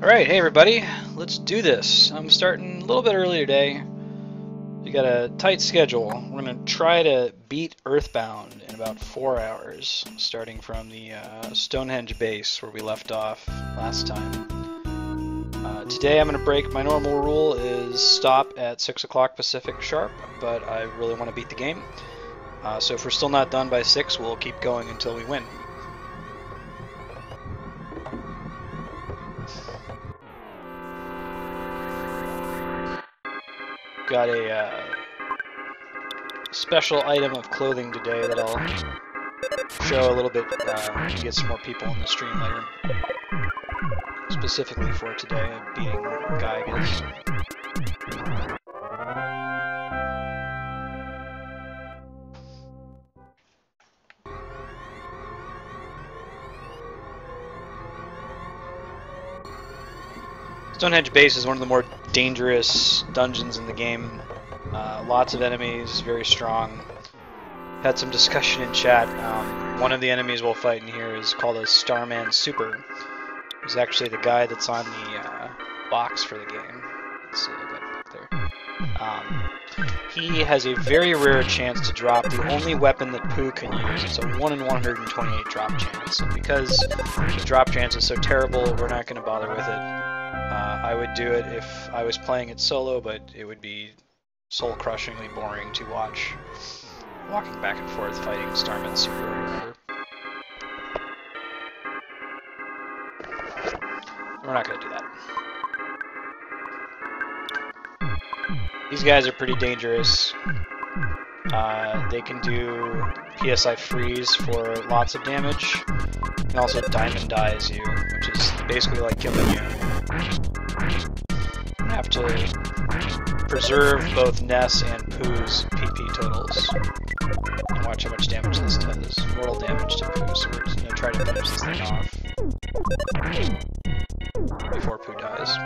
Alright, hey everybody, let's do this. I'm starting a little bit early today. We got a tight schedule. We're going to try to beat EarthBound in about 4 hours, starting from the Stonehenge base where we left off last time. Today I'm going to break. My normal rule is stop at 6 o'clock Pacific sharp, but I really want to beat the game. So if we're still not done by 6, we'll keep going until we win. Got a special item of clothing today that I'll show a little bit to get some more people in the stream later. Specifically for today, beating Guy, I guess. Stonehenge base is one of the more dangerous dungeons in the game. Lots of enemies, very strong. Had some discussion in chat. One of the enemies we'll fight in here is called a Starman Super. He's actually the guy that's on the box for the game. Let's see, I got it back there. He has a very rare chance to drop the only weapon that Pooh can use. It's a 1 in 128 drop chance. And because the drop chance is so terrible, we're not going to bother with it. I would do it if I was playing it solo, but it would be soul-crushingly boring to watch. Walking back and forth fighting Starman Super or whatever. We're not going to do that. These guys are pretty dangerous. They can do PSI freeze for lots of damage. And also diamond dies you, which is basically like killing you. You have to preserve both Ness and Pooh's PP totals. And watch how much damage this does. Mortal damage to Pooh, so we're just going to try to finish this thing off before Pooh dies.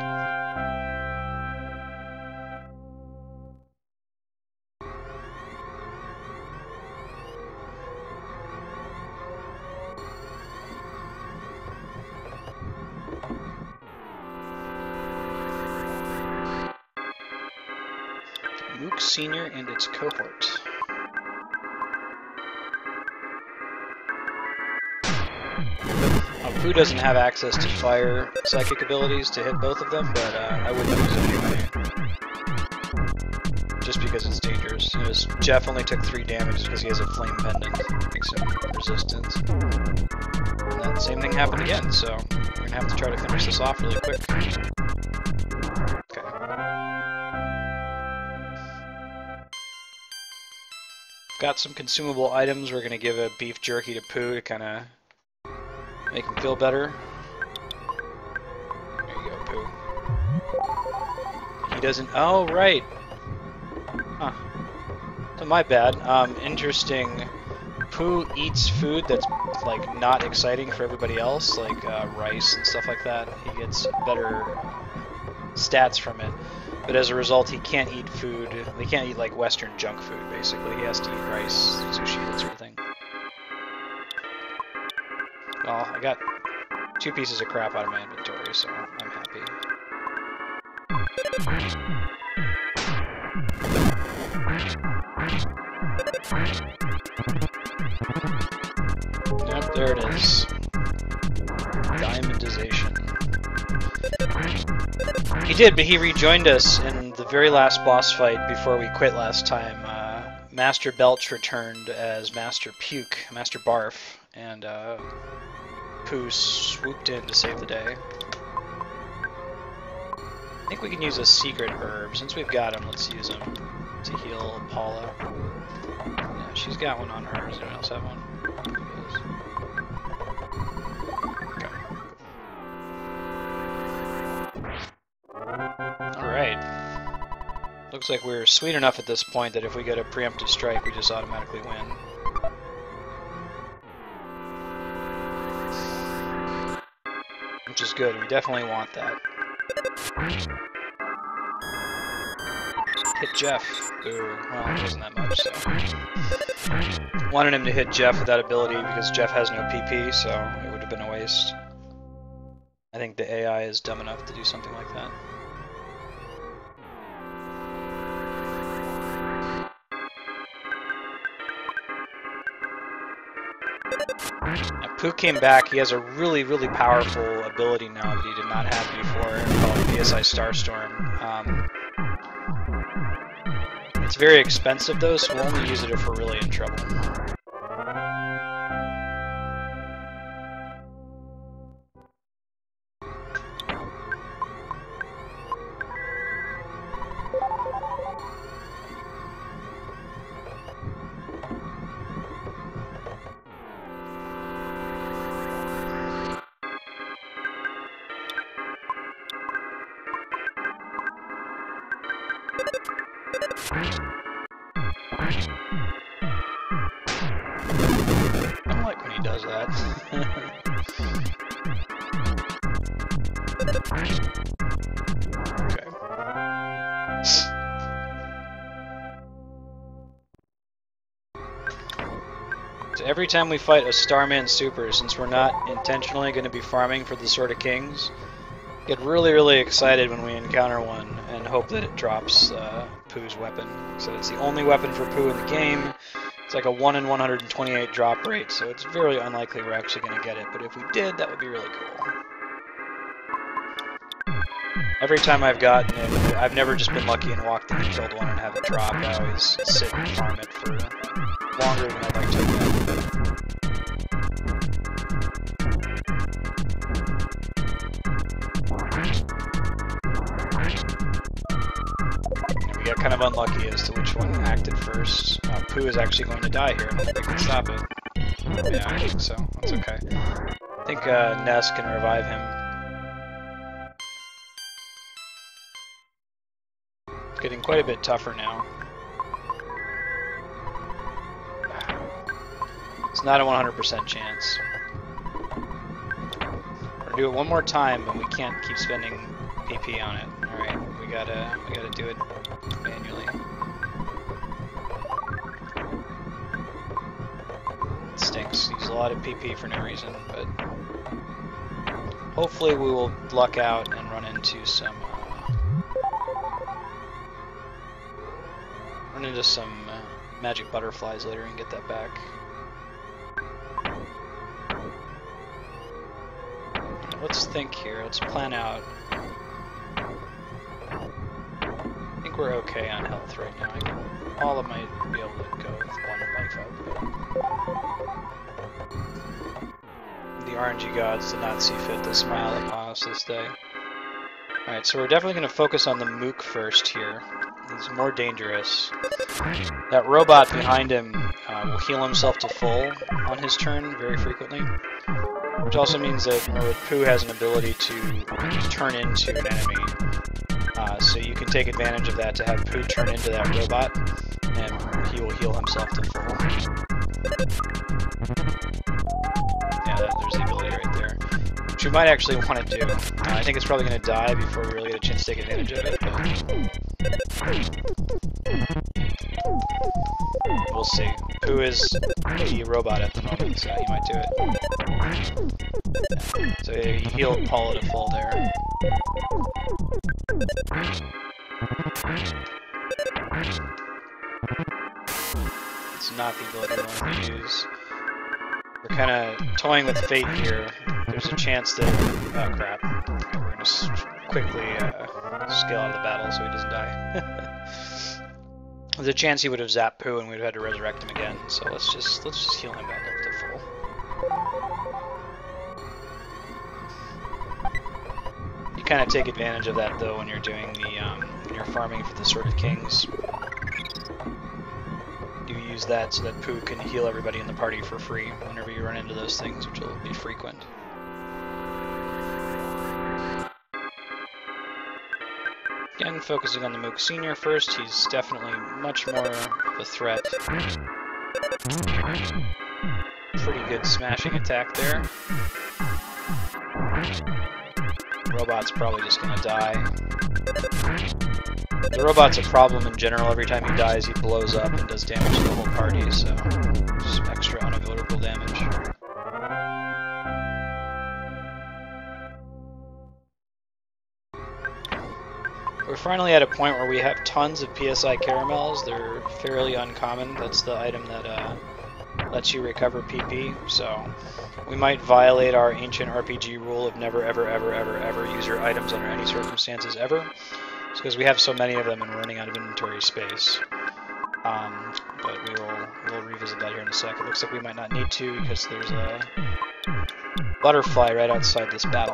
Mook Senior and its cohort. Pooh doesn't have access to fire psychic abilities to hit both of them, but I wouldn't use it anyway. Just because it's dangerous. Jeff only took 3 damage because he has a flame pendant. Makes him resistant. And that same thing happened again, so we're going to have to try to finish this off really quick. Got some consumable items. We're going to give a beef jerky to Pooh to kind of make him feel better. There you go, Pooh. He doesn't... Oh, right! Huh. So my bad. Interesting. Pooh eats food that's, like, not exciting for everybody else, like rice and stuff like that. He gets better stats from it. But as a result, he can't eat food. He can't eat like Western junk food, basically. He has to eat rice, sushi, that sort of thing. Well, I got 2 pieces of crap out of my inventory, so I'm happy. Yep, there it is. Diamondization. He did, but he rejoined us in the very last boss fight before we quit last time. Master Belch returned as Master Puke, Master Barf, and Pooh swooped in to save the day. I think we can use a secret herb. Since we've got him, let's use him to heal Paula. Yeah, she's got one on her. Does anyone else have one? Alright. Looks like we're sweet enough at this point that if we get a preemptive strike, we just automatically win. Which is good. We definitely want that. Hit Jeff. Ooh, well, it wasn't that much, so... Wanted him to hit Jeff with that ability because Jeff has no PP, so it would have been a waste. I think the AI is dumb enough to do something like that. Now, Pooh came back. He has a really, really powerful ability now that he did not have before, called PSI Starstorm. It's very expensive though, so we'll only use it if we're really in trouble. I don't like when he does that. Okay. So every time we fight a Starman Super, since we're not intentionally going to be farming for the Sword of Kings, get really, really excited when we encounter one and hope that it drops Pooh's weapon. So it's the only weapon for Pooh in the game. It's like a 1 in 128 drop rate, so it's very unlikely we're actually going to get it, but if we did, that would be really cool. Every time I've gotten it, I've never just been lucky and walked in and killed one and have it drop. I always sit and farm it for longer than I'd like to admit. We got kind of unlucky as to which one acted first. Pooh is actually going to die here. I don't think they can stop it. Yeah, I think so. That's okay. I think Ness can revive him. It's getting quite a bit tougher now. It's not a 100% chance. We're gonna do it one more time, but we can't keep spending PP on it. All right, we gotta do it manually. It stinks. Use a lot of PP for no reason, but hopefully we will luck out and run into some magic butterflies later and get that back. Let's think here. Let's plan out. I think we're okay on health right now. All of might be able to go with one life up. The RNG gods did not see fit to smile upon us this day. Alright, so we're definitely going to focus on the Mook first here. He's more dangerous. That robot behind him will heal himself to full on his turn very frequently. Which also means that Pooh has an ability to turn into an enemy. So you can take advantage of that to have Pooh turn into that robot, and he will heal himself to full. Yeah, there's the ability right there. Which we might actually want to do. I think it's probably going to die before we really get a chance to take advantage of it. But we'll see. Pooh is the robot at the moment, so he might do it. So he healed Paula to full there. It's not the ability we want to use. We're kind of toying with fate here. There's a chance that... oh crap. Okay, we're going to quickly scale out of the battle so he doesn't die. There's a chance he would have zapped Pooh and we'd have had to resurrect him again, so let's just heal him back up to full. You kind of take advantage of that though when you're doing the when you're farming for the Sword of Kings. You use that so that Pooh can heal everybody in the party for free whenever you run into those things, which will be frequent. Again, focusing on the Mook Senior first, he's definitely much more of a threat. Pretty good smashing attack there. Robot's probably just gonna die. The robot's a problem in general. Every time he dies, he blows up and does damage to the whole party, so just extra unavoidable damage. We're finally at a point where we have tons of PSI caramels. They're fairly uncommon. That's the item that lets you recover PP. So we might violate our ancient RPG rule of never, ever, ever, ever, ever use your items under any circumstances ever. It's because we have so many of them and we're running out of inventory space. But we'll revisit that here in a sec. It looks like we might not need to because there's a butterfly right outside this battle.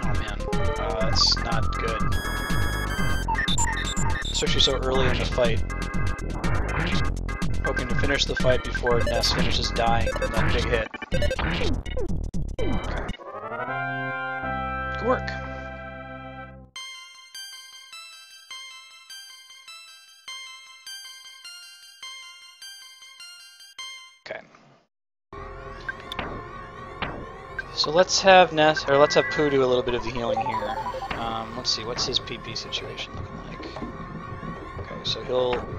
Oh man, that's not good. Especially so early in the fight. Hoping to finish the fight before Ness finishes dying from that big hit. Okay. Good work. Okay. So let's have Ness, or let's have Pooh do a little bit of the healing here. Let's see, what's his PP situation looking like? Okay, so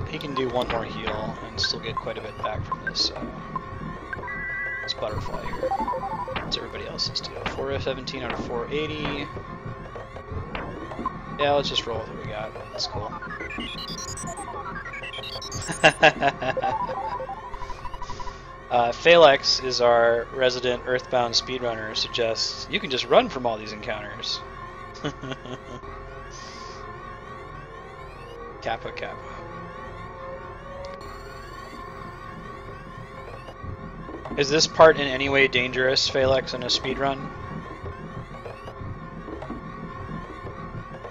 he can do one more heal and still get quite a bit back from this butterfly here. What's everybody else's do? 417 out of 480. Yeah, let's just roll with what we got. That's cool. Phalanx is our resident EarthBound speedrunner, suggests you can just run from all these encounters. Kappa Kappa. Is this part in any way dangerous, Phalanx, in a speedrun?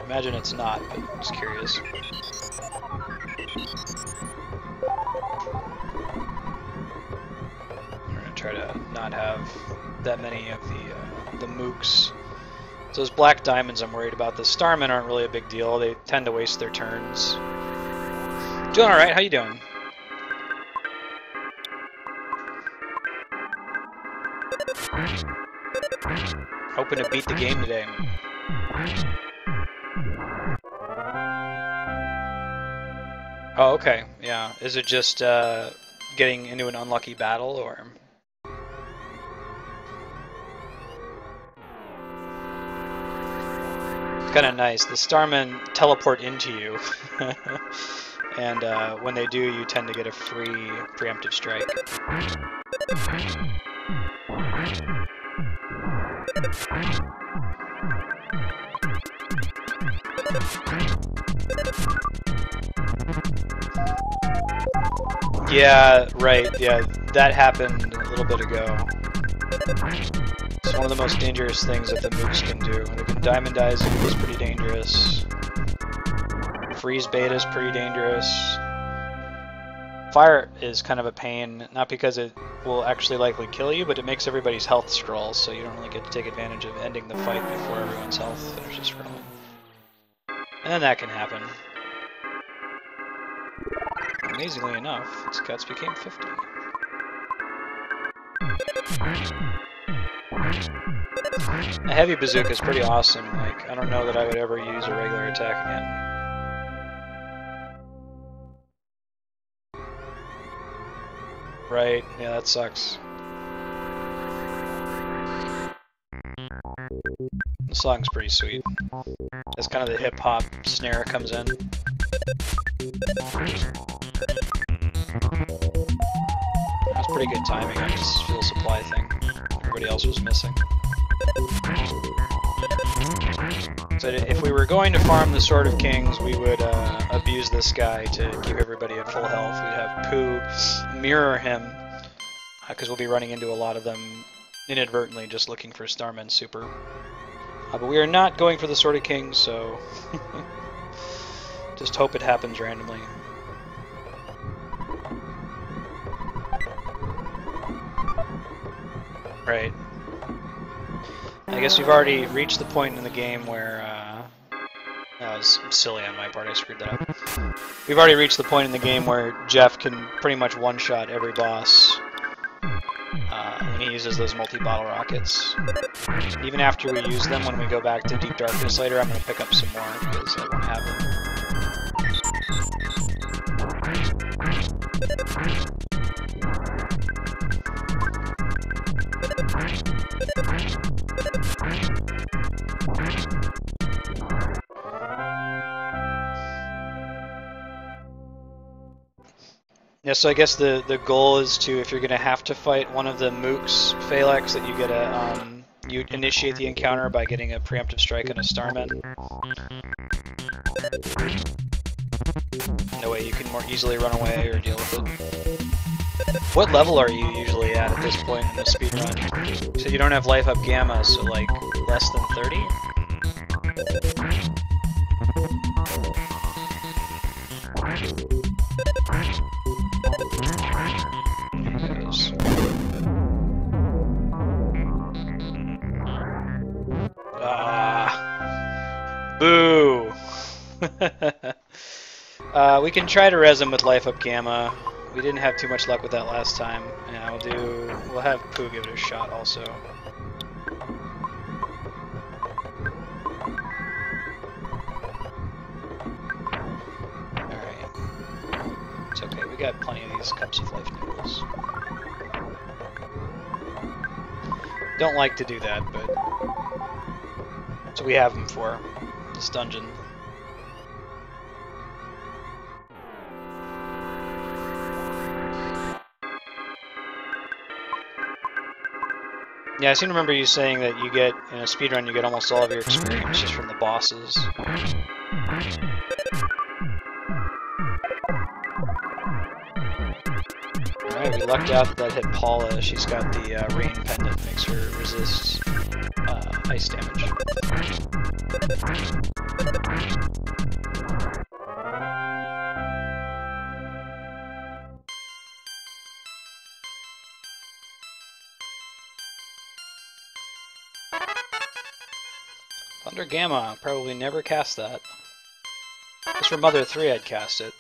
Imagine it's not, but I'm just curious. Try to not have that many of the mooks. So those black diamonds I'm worried about. The Starman aren't really a big deal. They tend to waste their turns. Doing alright, how you doing? Hoping to beat the game today. Oh, okay, yeah. Is it just getting into an unlucky battle, or...? Kind of nice. The Starmen teleport into you, and when they do, you tend to get a free preemptive strike. Yeah, right. Yeah, that happened a little bit ago. It's one of the most dangerous things that the mooks can do. They can diamondize you, is pretty dangerous. Freeze beta is pretty dangerous. Fire is kind of a pain, not because it will actually likely kill you, but it makes everybody's health scroll, so you don't really get to take advantage of ending the fight before everyone's health finishes scrolling. And then that can happen. Amazingly enough, its guts became 50. A heavy bazooka is pretty awesome. Like, I don't know that I would ever use a regular attack again. Right, yeah, that sucks. The song's pretty sweet. That's kind of the hip-hop snare comes in. That's pretty good timing on this fuel supply thing. Everybody else was missing. So if we were going to farm the Sword of Kings, we would abuse this guy to keep everybody at full health. We'd have Pooh mirror him, because we'll be running into a lot of them inadvertently just looking for Starman Super. But we are not going for the Sword of Kings, so just hope it happens randomly. Right. I guess we've already reached the point in the game where, that was silly on my part, I screwed that up. We've already reached the point in the game where Jeff can pretty much one-shot every boss when he uses those multi-bottle rockets. Even after we use them, when we go back to Deep Darkness later, I'm going to pick up some more, because I won't have them. Yeah, so I guess the goal is to, if you're gonna have to fight one of the mooks, Phalanx, that you get a you initiate the encounter by getting a preemptive strike on a Starman. That way you can more easily run away or deal with it. What level are you usually at this point in the speedrun? So you don't have life up gamma, so like less than 30? Boo! We can try to res him with life up gamma. We didn't have too much luck with that last time. Yeah, we'll have Pooh give it a shot also. Alright. It's okay, we got plenty of these cups of life noodles. Don't like to do that, but that's what we have them for. This dungeon. Yeah, I seem to remember you saying that you get, in a speedrun, you get almost all of your experience just from the bosses. Alright, we lucked out that hit Paula. She's got the rain pendant, makes her resist ice damage. Thunder Gamma, probably never cast that. Just for Mother 3 I'd cast it.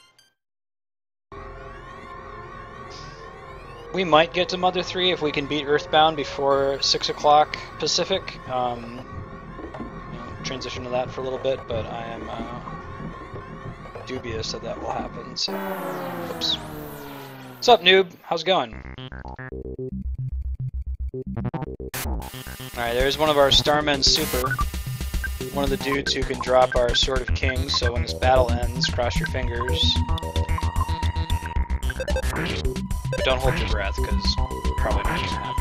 We might get to Mother 3 if we can beat EarthBound before 6 o'clock Pacific. Transition to that for a little bit, but I am dubious that that will happen, so... Oops. What's up, noob? How's it going? Alright, there's one of our Starman Super. One of the dudes who can drop our Sword of Kings, so when this battle ends, cross your fingers. But don't hold your breath, because probably not going to happen.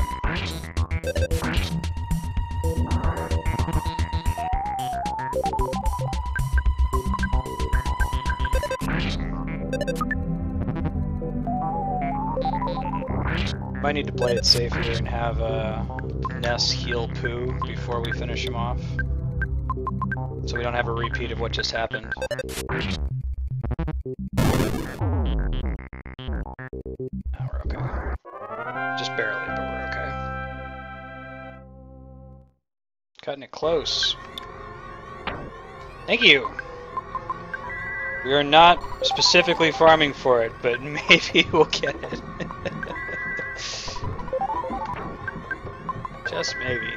Might need to play it safe here and have Ness heal Pooh before we finish him off. So we don't have a repeat of what just happened. Oh, we're okay. Just barely, but we're okay. Cutting it close. Thank you! We are not specifically farming for it, but maybe we'll get it. Just maybe.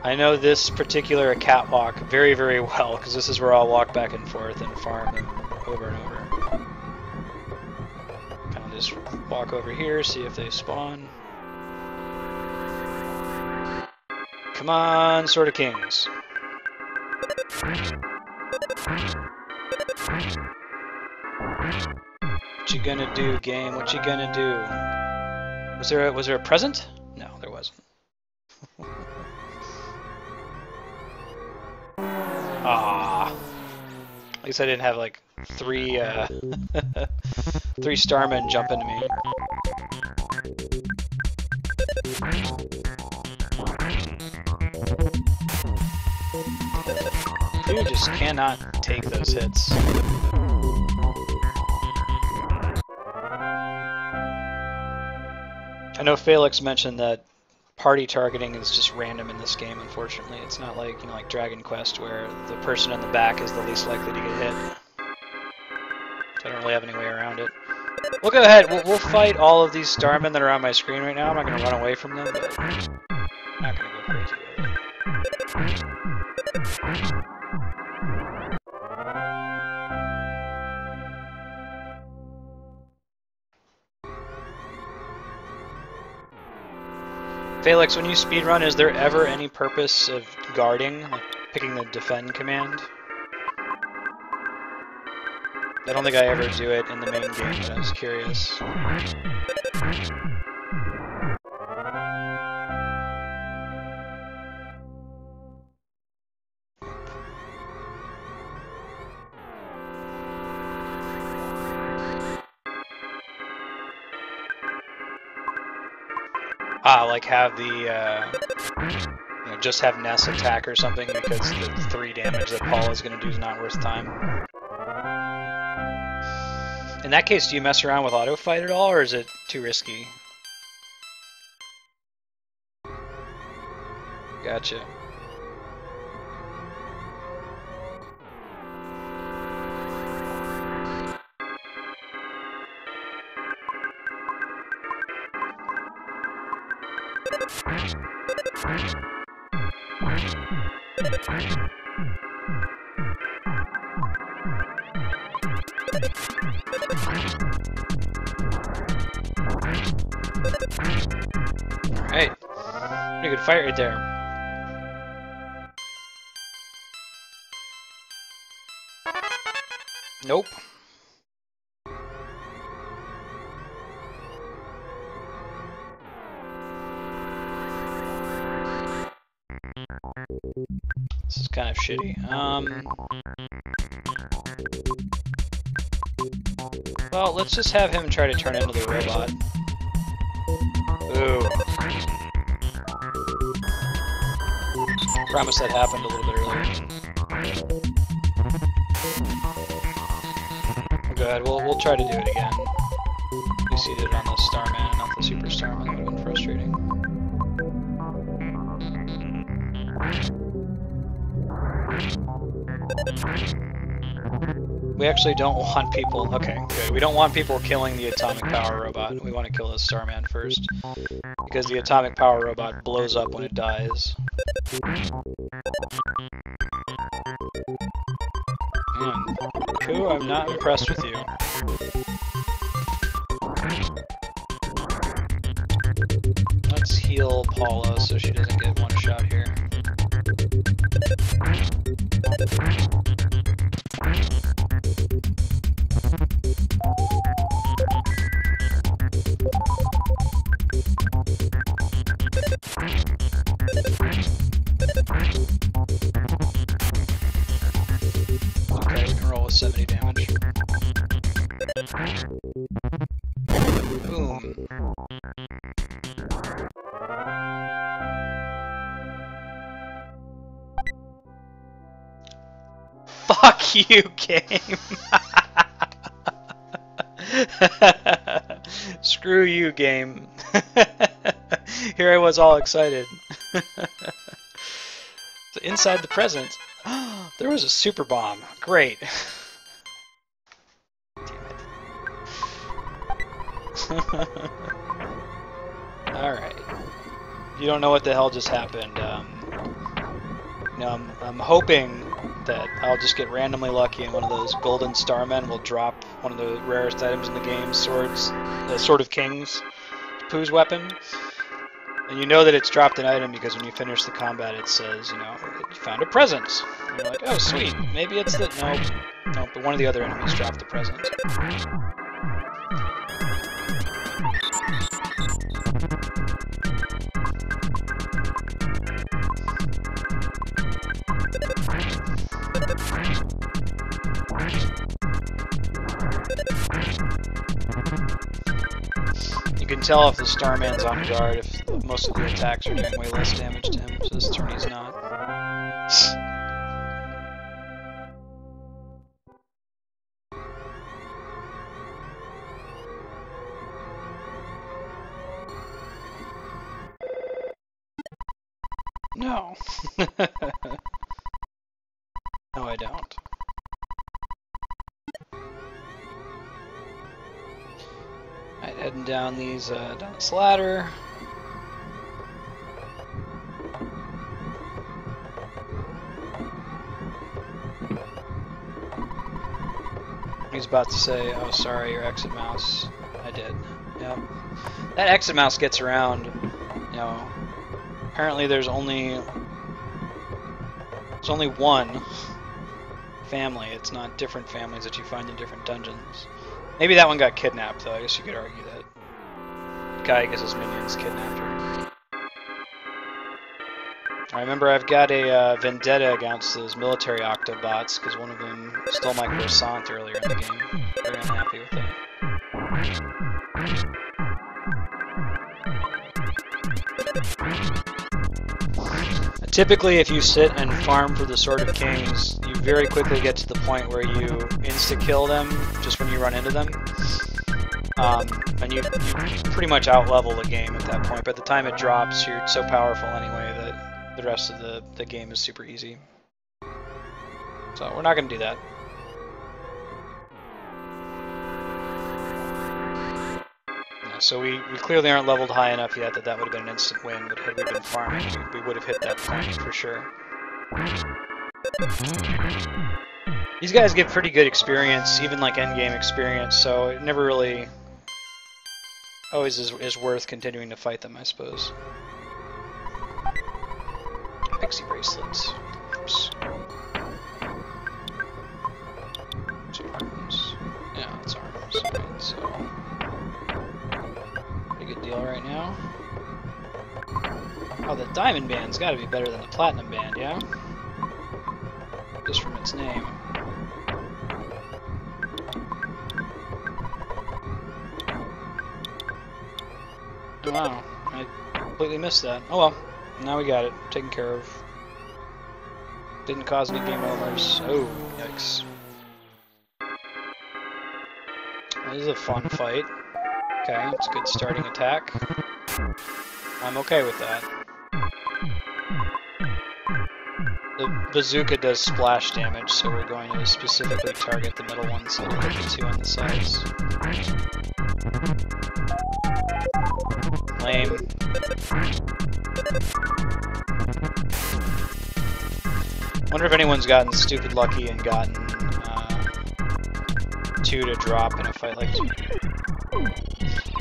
I know this particular catwalk very, very well, because this is where I'll walk back and forth and farm them over and over. Kind of just walk over here, see if they spawn. Come on, Sword of Kings. What you gonna do, game? What you gonna do? Was there a present? No, there wasn't. Ah, at least I didn't have like three Starmen jump into me. You just cannot take those hits. I know Felix mentioned that party targeting is just random in this game, unfortunately. It's not like, like Dragon Quest where the person in the back is the least likely to get hit. So I don't really have any way around it. We'll go ahead, we'll fight all of these Starmen that are on my screen right now. I'm not going to run away from them, but I'm not going to go crazy with it. Felix, when you speedrun, is there ever any purpose of guarding, like picking the defend command? I don't think I ever do it in the main game, but I was curious. Ah, like have the, you know, just have Ness attack or something because the 3 damage that Paul is going to do is not worth time. In that case, do you mess around with auto fight at all, or is it too risky? Gotcha. Alright. Pretty good fight right there. Nope. This is kind of shitty. Well, let's just have him try to turn into the robot. Ooh. Promise that happened a little bit earlier. Go ahead, we'll try to do it again. We seated it on the Starman, not the Super Starman. That would have been frustrating. We actually don't want people... Okay, good. We don't want people killing the Atomic Power Robot. We want to kill the Starman first. Because the Atomic Power Robot blows up when it dies. Ku, I'm not impressed with you. Let's heal Paula so she doesn't get one shot here. Okay, we can roll with 70 damage. Boom. Fuck you, game! Screw you, game. Here I was all excited. So inside the present, there was a super bomb. Great. Damn it. Alright. You don't know what the hell just happened. You know, I'm hoping that I'll just get randomly lucky and one of those golden starmen will drop one of the rarest items in the game, swords, the Sword of Kings, Pooh's weapon. And you know that it's dropped an item because when you finish the combat it says, you know, you found a present. And you're like, oh sweet, maybe it's the... Nope, but one of the other enemies dropped the present. You can tell if the Starman's on guard if most of the attacks are doing way less damage to him, so this turn he's not. No. No, I don't. Alright, heading down these, down this ladder. He's about to say, oh sorry, your exit mouse. I did. Yep. That exit mouse gets around, you know. Apparently there's only one family. It's not different families that you find in different dungeons. Maybe that one got kidnapped, though. I guess you could argue that. Guy gets his minions kidnapped her. I remember I've got a vendetta against those military Octobots because one of them stole my croissant earlier in the game. Very unhappy with that. Typically, if you sit and farm for the Sword of Kings, you very quickly get to the point where you insta-kill them just when you run into them. And you pretty much out-level the game at that point. By the time it drops, you're so powerful anyway that the rest of the game is super easy. So we're not going to do that. So we clearly aren't leveled high enough yet that would have been an instant win, but had we been farming, we would have hit that point for sure. These guys give pretty good experience, even like endgame experience, so it never really always is worth continuing to fight them, I suppose. Pixie bracelets. Oops. 2 arms. Yeah, that's arms. Right, so good deal right now. Oh, the diamond band's got to be better than the platinum band, yeah? Just from its name. Oh, wow, I completely missed that. Oh well, now we got it taken care of. Didn't cause any game overs. Oh, yikes. This is a fun fight. Okay, it's a good starting attack. I'm okay with that. The bazooka does splash damage, so we're going to specifically target the middle ones so it'll hit the 2 on the sides. Lame. Wonder if anyone's gotten stupid lucky and gotten 2 to drop in a fight like 2.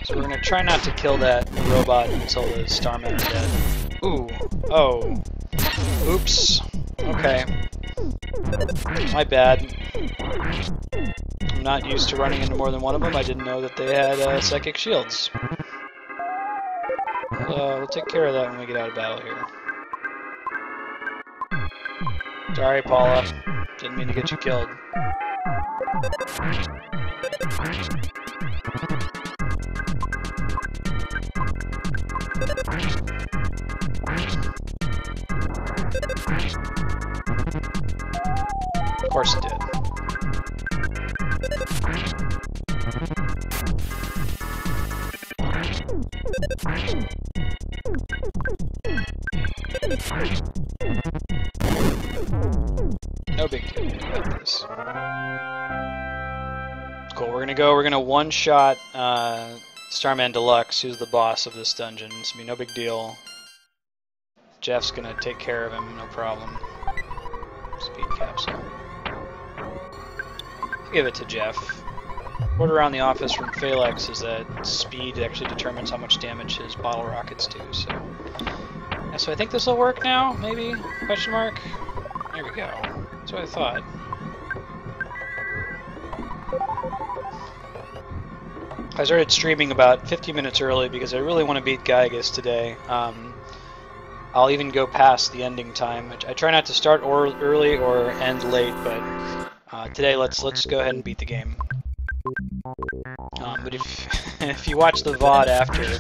So we're gonna try not to kill that robot until the Starman is dead. Ooh. Oh. Oops. Okay. My bad. I'm not used to running into more than one of them. I didn't know that they had psychic shields. We'll take care of that when we get out of battle here. Sorry, Paula. Didn't mean to get you killed. Of course it did. No big deal. We got this. Cool. We're gonna one-shot Starman Deluxe, who's the boss of this dungeon. It's gonna be no big deal. Jeff's gonna take care of him, no problem. Speed capsule. Give it to Jeff. Word around the office from Phalanx is that speed actually determines how much damage his bottle rockets do, so... Yeah, so I think this will work now, maybe? Question mark? There we go. That's what I thought. I started streaming about 50 minutes early because I really want to beat Gygas today. I'll even go past the ending time. I try not to start early or end late, but today let's go ahead and beat the game. But if you watch the VOD after,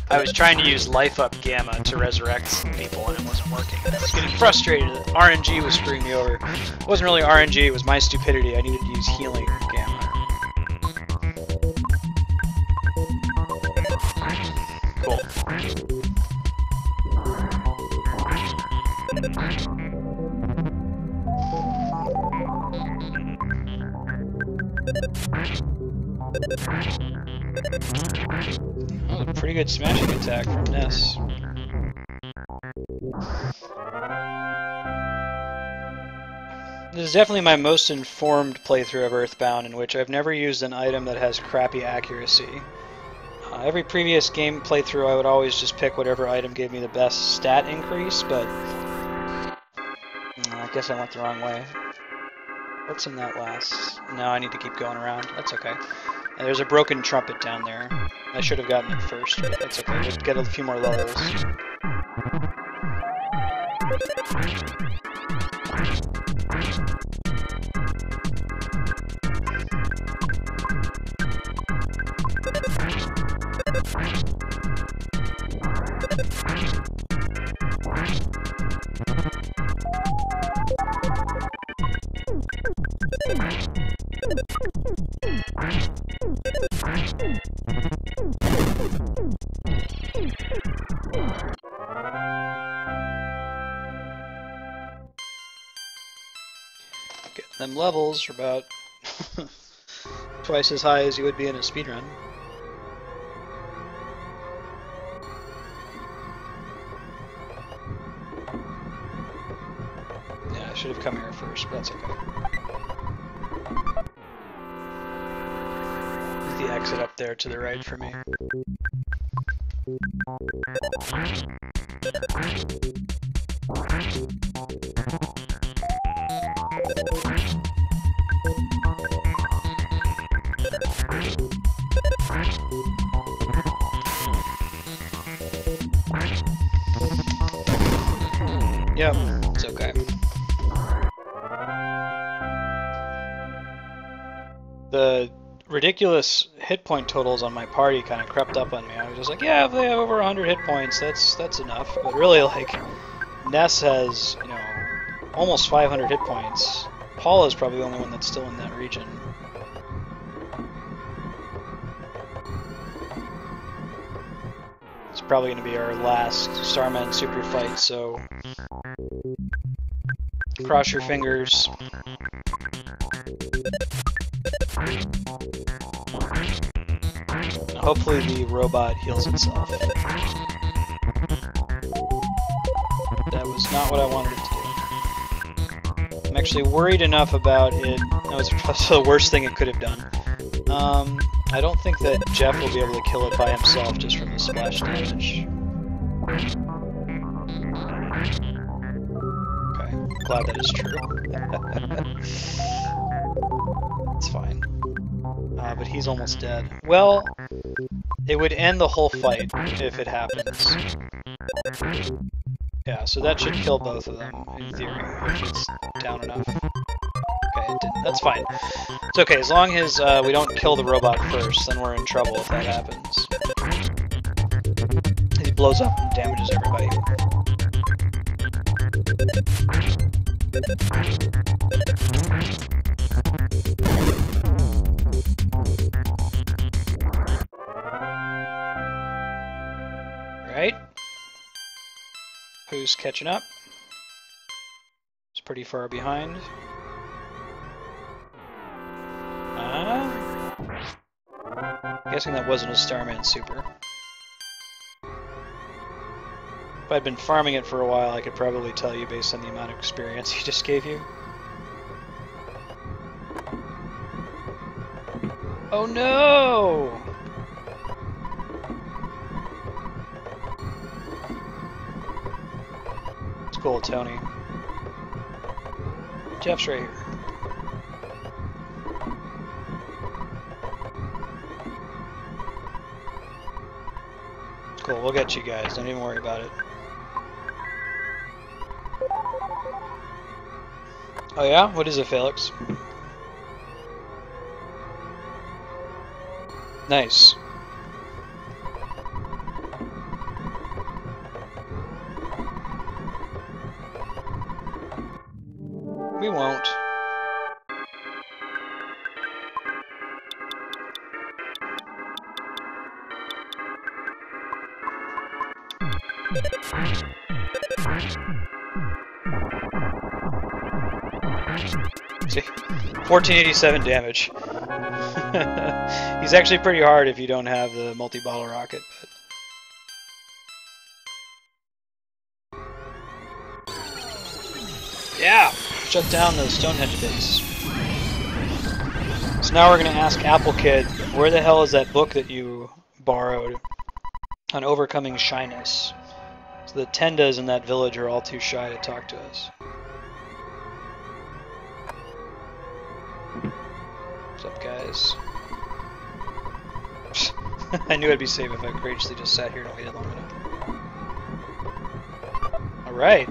I was trying to use Life Up Gamma to resurrect people and it wasn't working. I was getting frustrated. RNG was screwing me over. It wasn't really RNG, it was my stupidity. I needed to use Healing Gamma. Cool. Oh, a pretty good smashing attack from Ness. This is definitely my most informed playthrough of EarthBound, in which I've never used an item that has crappy accuracy. Every previous game playthrough I would always just pick whatever item gave me the best stat increase, but I guess I went the wrong way. Let's him that last. Now I need to keep going around. That's okay. And there's a broken trumpet down there. I should have gotten it first, but that's okay. We'll get a few more levels. Getting them levels are about twice as high as you would be in a speedrun. Yeah, I should have come here first, but that's okay. The exit up there to the right for me. Yep, it's okay. The ridiculous hit point totals on my party kind of crept up on me. I was just like, yeah, if they have over 100 hit points, that's enough. But really, like, Ness has, you know, almost 500 hit points. Paul is probably the only one that's still in that region. It's probably going to be our last Starman super fight, so cross your fingers. Hopefully the robot heals itself. That was not what I wanted it to do. I'm actually worried enough about it. That was the worst thing it could have done. I don't think that Jeff will be able to kill it by himself just from the splash damage. Okay, glad that is true. It's fine. But he's almost dead. Well, it would end the whole fight if it happens. Yeah, so that should kill both of them, in theory, if it's down enough. Okay, it didn't. That's fine. It's okay, as long as we don't kill the robot first, then we're in trouble if that happens. He blows up and damages everybody. Right? Who's catching up? It's pretty far behind. Guessing that wasn't a Starman Super. If I'd been farming it for a while, I could probably tell you based on the amount of experience he just gave you. Oh no! It's cool, Tony. Jeff's right here. Cool, we'll get you guys, don't even worry about it. Oh yeah? What is it, Felix? Nice. We won't. See? 1487 damage. He's actually pretty hard if you don't have the multi-bottle rocket, but... Yeah! Shut down the Stonehenge base. So now we're going to ask Apple Kid, where the hell is that book that you borrowed on overcoming shyness? So the Tendas in that village are all too shy to talk to us. What's up, guys? I knew I'd be safe if I courageously just sat here and waited long enough. Alright.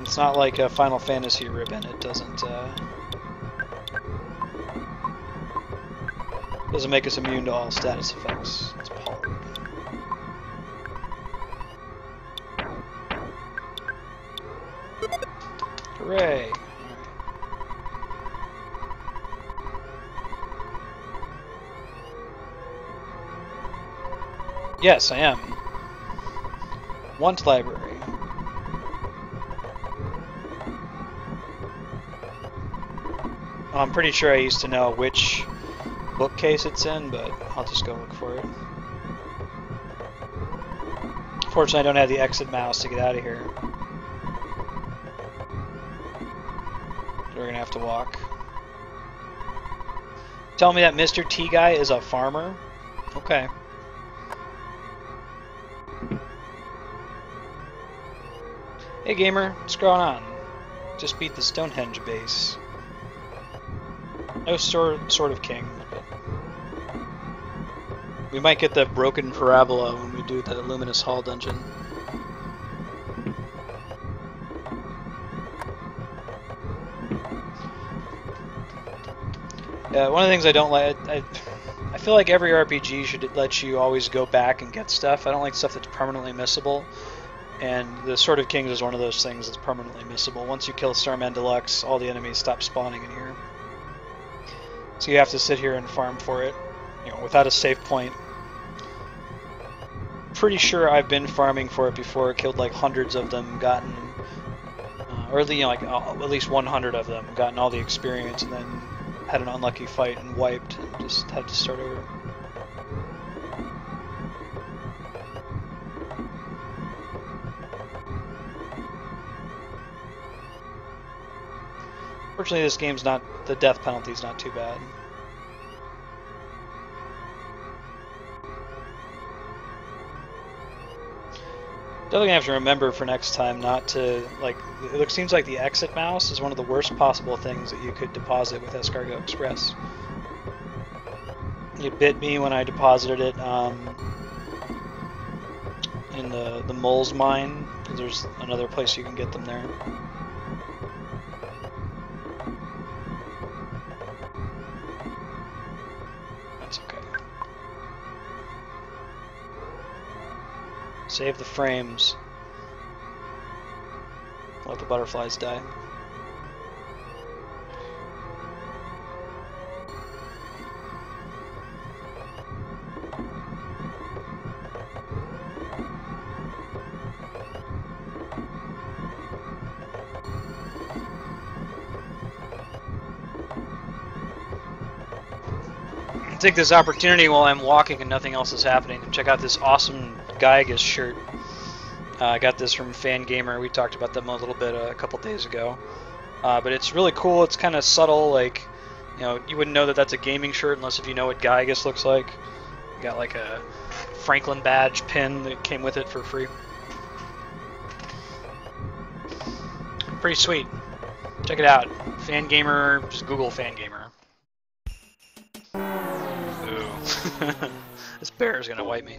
It's not like a Final Fantasy ribbon. It doesn't make us immune to all status effects. It's polyribbon. Hooray! Yes, I am. Want library. I'm pretty sure I used to know which bookcase it's in, but I'll just go look for it. Fortunately, I don't have the exit mouse to get out of here. So we're gonna have to walk. Tell me that Mr. T guy is a farmer? Okay. Hey gamer, what's going on? Just beat the Stonehenge base. No sort of king, but we might get the broken parabola when we do the Luminous Hall dungeon. Yeah, one of the things I don't like, I feel like every RPG should let you always go back and get stuff. I don't like stuff that's permanently missable. And the Sword of Kings is one of those things that's permanently missable. Once you kill Starman Deluxe, all the enemies stop spawning in here. So you have to sit here and farm for it, you know, without a save point. Pretty sure I've been farming for it before, killed like hundreds of them, gotten, or you know, like at least 100 of them, gotten all the experience, and then had an unlucky fight and wiped, and just had to start over. Fortunately, this game's not, the death penalty's not too bad. Definitely gonna have to remember for next time not to, like, it seems like the exit mouse is one of the worst possible things that you could deposit with Escargot Express. It bit me when I deposited it in the mole's mine, because there's another place you can get them there. That's okay. Save the frames. Let the butterflies die. Take this opportunity while I'm walking and nothing else is happening and check out this awesome Gaiagus shirt. I got this from Fangamer. We talked about them a little bit a couple days ago. But it's really cool. It's kind of subtle. Like, you know, you wouldn't know that that's a gaming shirt unless if you know what Gaiagus looks like. You got like a Franklin badge pin that came with it for free. Pretty sweet. Check it out. Fangamer. Just Google Fangamer. This bear is gonna wipe me.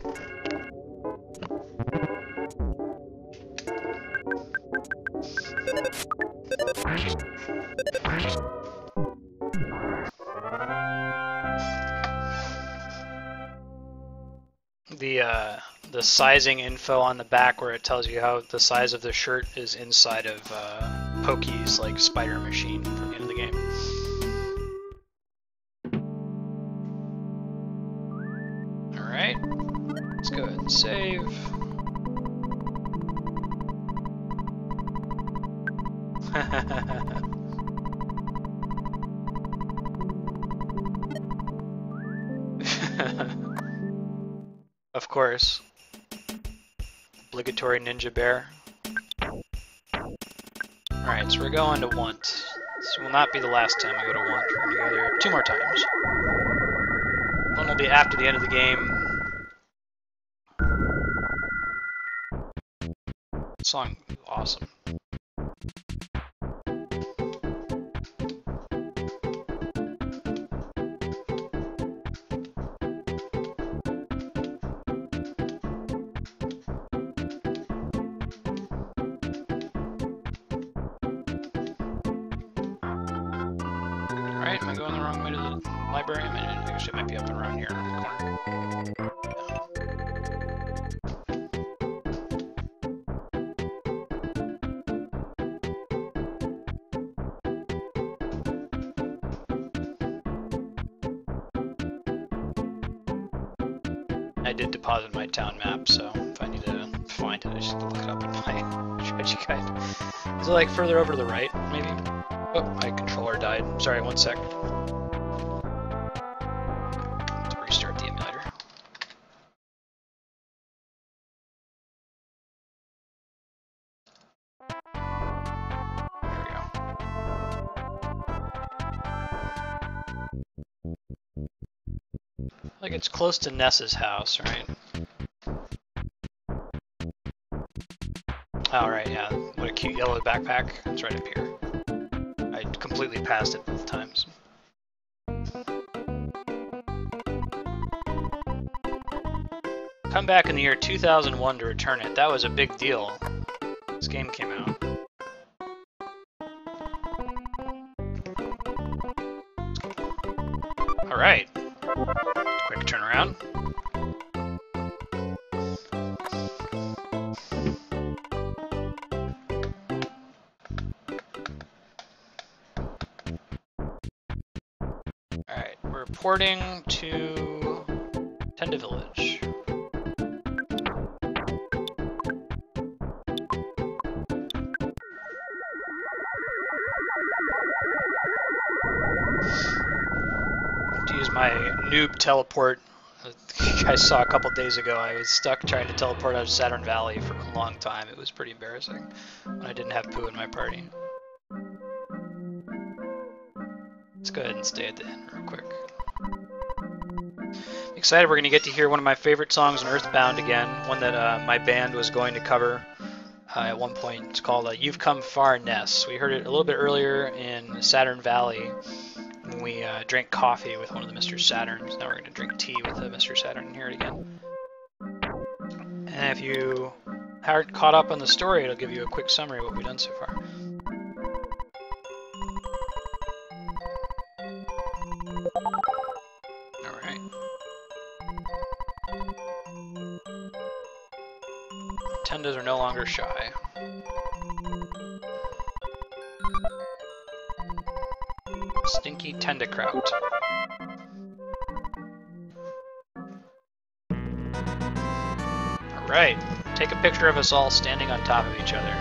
The sizing info on the back where it tells you how the size of the shirt is inside of Pokey's like spider machine from the end of the game. Alright, let's go ahead and save. Of course. Obligatory ninja bear. Alright, so we're going to Want. This will not be the last time we go to Want. We're going to go there 2 more times. One will be after the end of the game. Song, awesome. Am I going the wrong way to the library? Actually, it might be up and around here in the corner. I did deposit my town map, so if I need to find it, I just have to look it up in my strategy guide. Is it like further over to the right, maybe? Oh, my controller died. Sorry, one sec. To restart the emulator. There we go. Like it's close to Ness's house, right? Oh, right, yeah. What a cute yellow backpack. It's right up here. I completely passed it both times. Come back in the year 2001 to return it. That was a big deal. This game came out. Alright. Quick turnaround. Alright, we're reporting to Tenda Village. To use my noob teleport you guys saw a couple days ago, I was stuck trying to teleport out of Saturn Valley for a long time. It was pretty embarrassing when I didn't have Pooh in my party. Let's go ahead and stay at the end real quick. Excited, we're going to get to hear one of my favorite songs in EarthBound again, one that my band was going to cover at one point. It's called You've Come Far, Ness. We heard it a little bit earlier in Saturn Valley when we drank coffee with one of the Mr. Saturns. Now we're going to drink tea with the Mr. Saturn and hear it again. And if you aren't caught up on the story, it'll give you a quick summary of what we've done so far. Alright. Tendas are no longer shy. Stinky Tenda Kraut. Alright, take a picture of us all standing on top of each other.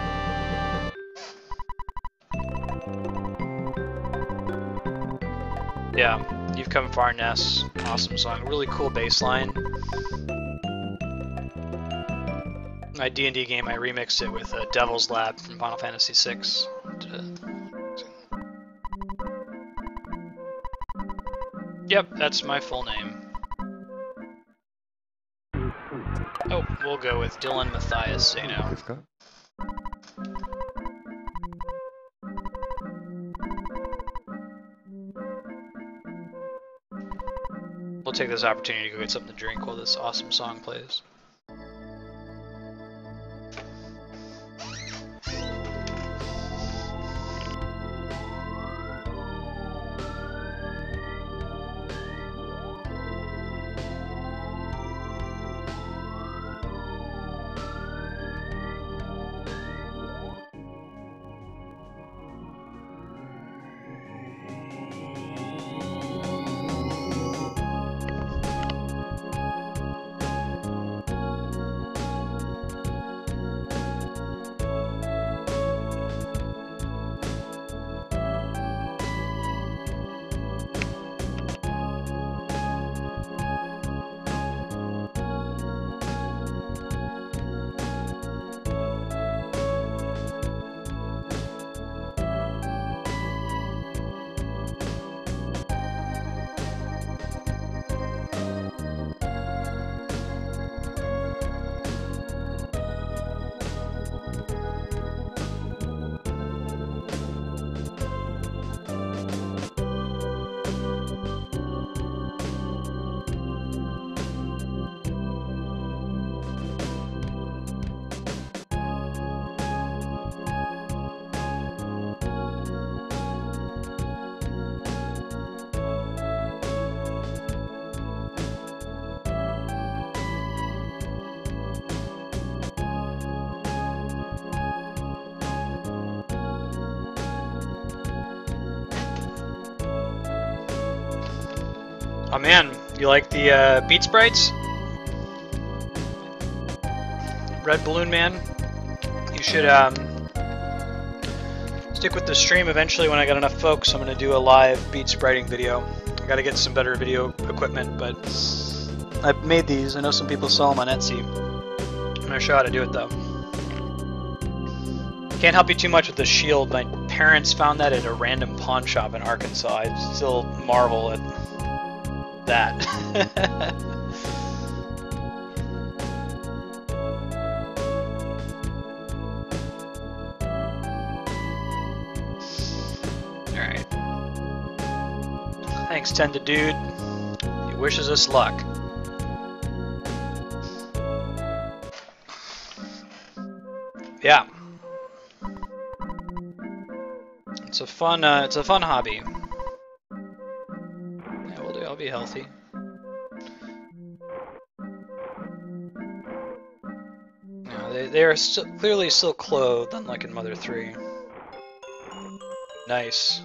Yeah, You've Come Far, Ness. Awesome song. Really cool bass line. My D&D game, I remixed it with Devil's Lab from Final Fantasy VI. Yep, that's my full name. Oh, we'll go with Dylan Matthias Zano. We'll take this opportunity to go get something to drink while this awesome song plays. Oh man, you like the beat sprites? Red Balloon Man? You should stick with the stream. Eventually when I got enough folks, I'm going to do a live beat spriting video. I got to get some better video equipment, but I've made these. I know some people sell them on Etsy. I'm not sure how to do it though. Can't help you too much with the shield. My parents found that at a random pawn shop in Arkansas. I still marvel at that. Alright. Thanks, Tenda dude. He wishes us luck. Yeah. It's a fun hobby. Yeah, we'll do. I'll be healthy. No, they are clearly still clothed, unlike in Mother 3. Nice.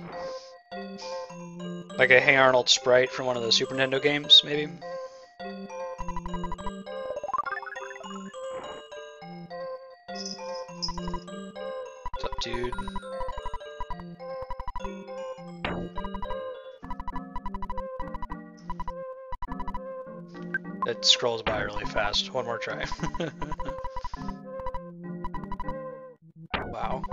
Like a Hey Arnold sprite from one of the Super Nintendo games, maybe. What's up, dude? It scrolls by really fast. One more try. Wow.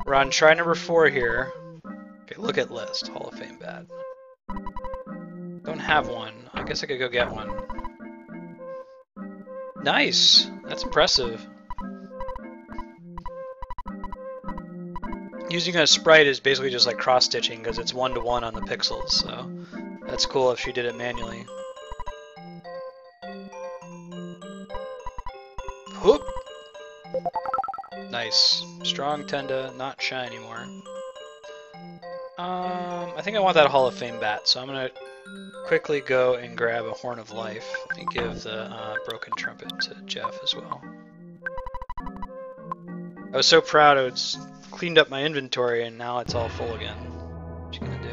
We're on try number 4 here. Okay, look at list. Hall of Fame bat. Don't have one. I guess I could go get one. Nice! That's impressive. Using a sprite is basically just like cross-stitching because it's 1-to-1 on the pixels, so that's cool if she did it manually. Whoop! Nice. Strong Tenda, not shy anymore. I think I want that Hall of Fame bat, so I'm gonna quickly go and grab a Horn of Life and give the Broken Trumpet to Jeff as well. I was so proud I was cleaned up my inventory and now it's all full again. What you gonna do?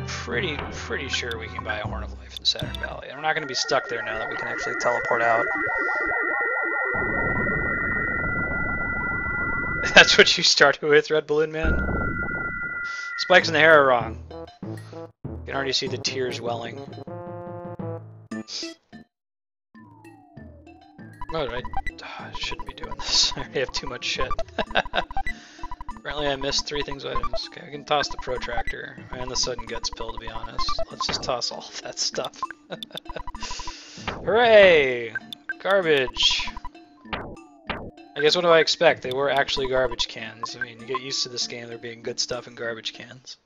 Pretty sure we can buy a Horn of Life in Saturn Valley. And we're not gonna be stuck there now that we can actually teleport out. That's what you started with, Red Balloon Man? Spikes in the hair are wrong. You can already see the tears welling. Oh, I shouldn't be doing this. I already have too much shit. Apparently I missed 3 things items. Okay, I can toss the protractor and the sudden guts pill, to be honest. Let's just toss all of that stuff. Hooray! Garbage! I guess what do I expect? They were actually garbage cans. I mean, you get used to this game, there being good stuff in garbage cans.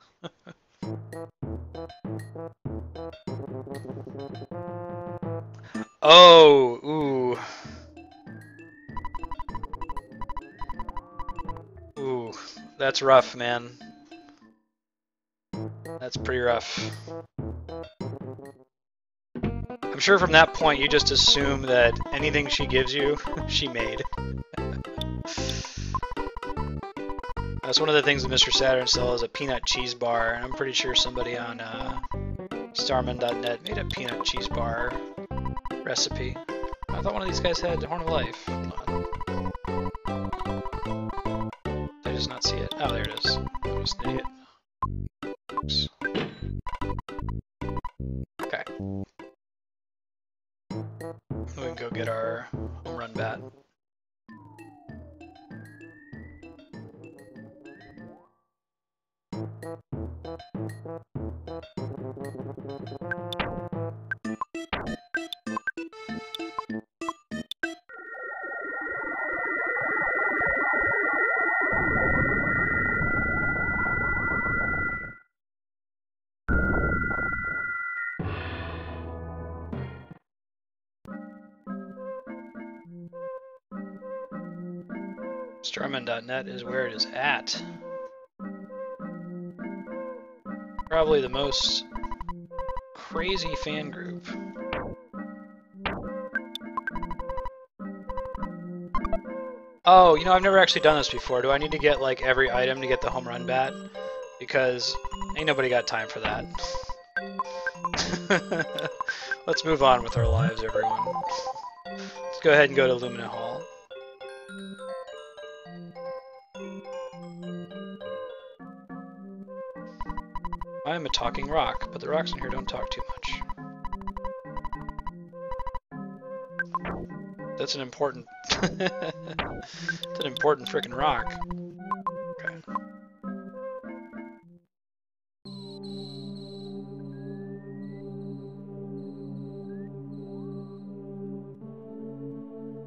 Oh, ooh. Ooh, that's rough, man. That's pretty rough. I'm sure from that point you just assume that anything she gives you, she made. That's one of the things that Mr. Saturn sells, is a peanut cheese bar, and I'm pretty sure somebody on Starman.net made a peanut cheese bar recipe. I thought one of these guys had Horn of Life. Did I just not see it? Oh, there it is. I'm just an idiot. Oops. Okay. We can go get our home run bat. Starman.net is where it is at. Probably the most crazy fan group. Oh, you know, I've never actually done this before. Do I need to get like every item to get the home run bat? because ain't nobody got time for that. Let's move on with our lives, everyone. Let's go ahead and go to Lumine Hall. I am a talking rock, but the rocks in here don't talk too much. That's an important... That's an important frickin' rock. Okay.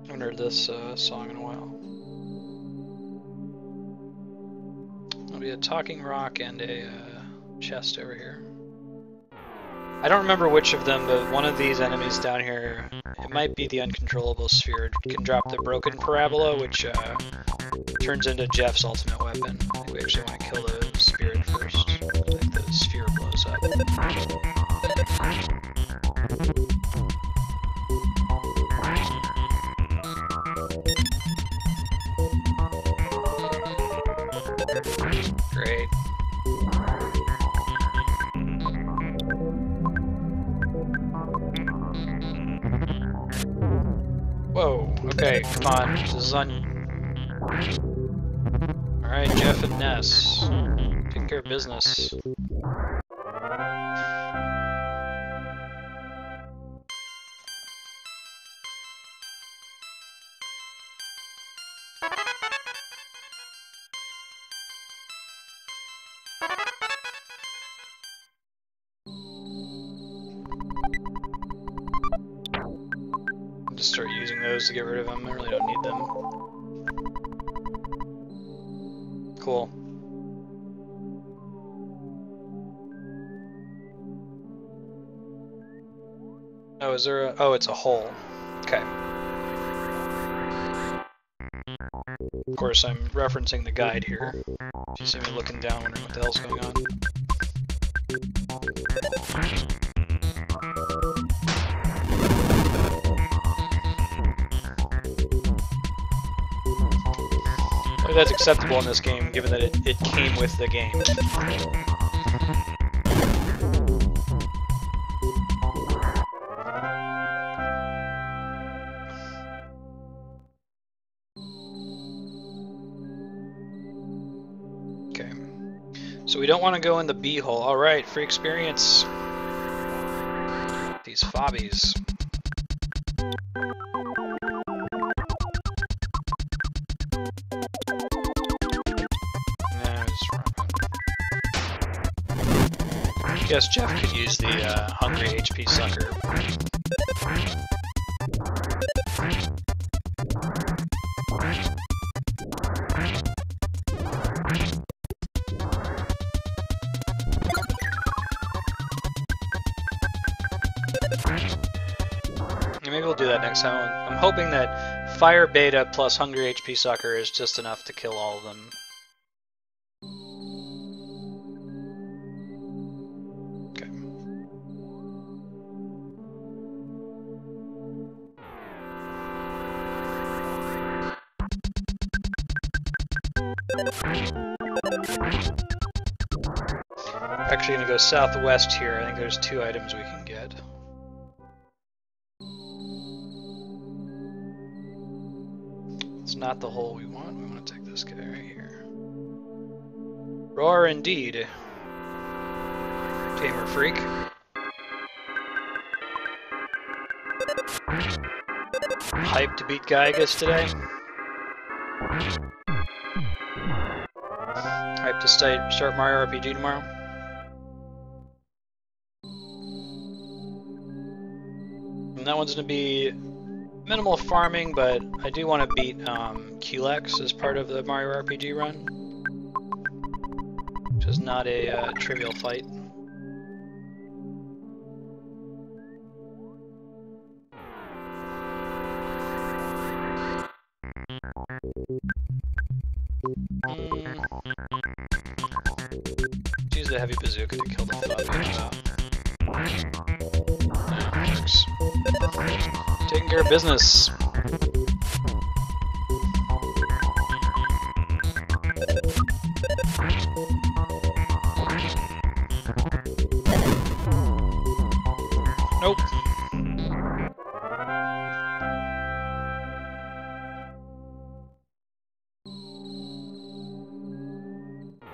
I haven't heard this song in a while. There'll be a talking rock and a chest over here. I don't remember which of them, but one of these enemies down here, it might be the uncontrollable sphere. It can drop the broken parabola, which turns into Jeff's ultimate weapon. I think we actually want to kill the spirit first. I think the sphere blows up. Great. Whoa, okay, come on. This is on. Alright, Jeff and Ness. Taking care of business. Just start using those to get rid of them. I really don't need them. Cool. Oh, is there a... Oh, it's a hole. Okay. Of course, I'm referencing the guide here. If you see me looking down, wondering what the hell's going on. I think that's acceptable in this game, given that it came with the game. Okay. So we don't want to go in the B hole. Alright, free experience. These fobbies. I guess Jeff could use the hungry HP sucker. Maybe we'll do that next time. I'm hoping that Fire Beta plus Hungry HP Sucker is just enough to kill all of them. Actually gonna go southwest here. I think there's 2 items we can get. It's not the hole we want. We want to take this guy right here. Roar indeed. Tamer freak. Hyped to beat Gygas today. Hyped to start Mario RPG tomorrow. And that one's going to be minimal farming, but I do want to beat Qlex as part of the Mario RPG run, which is not a trivial fight. Use the heavy bazooka to kill the fobby. Works. Taking care of business. Nope.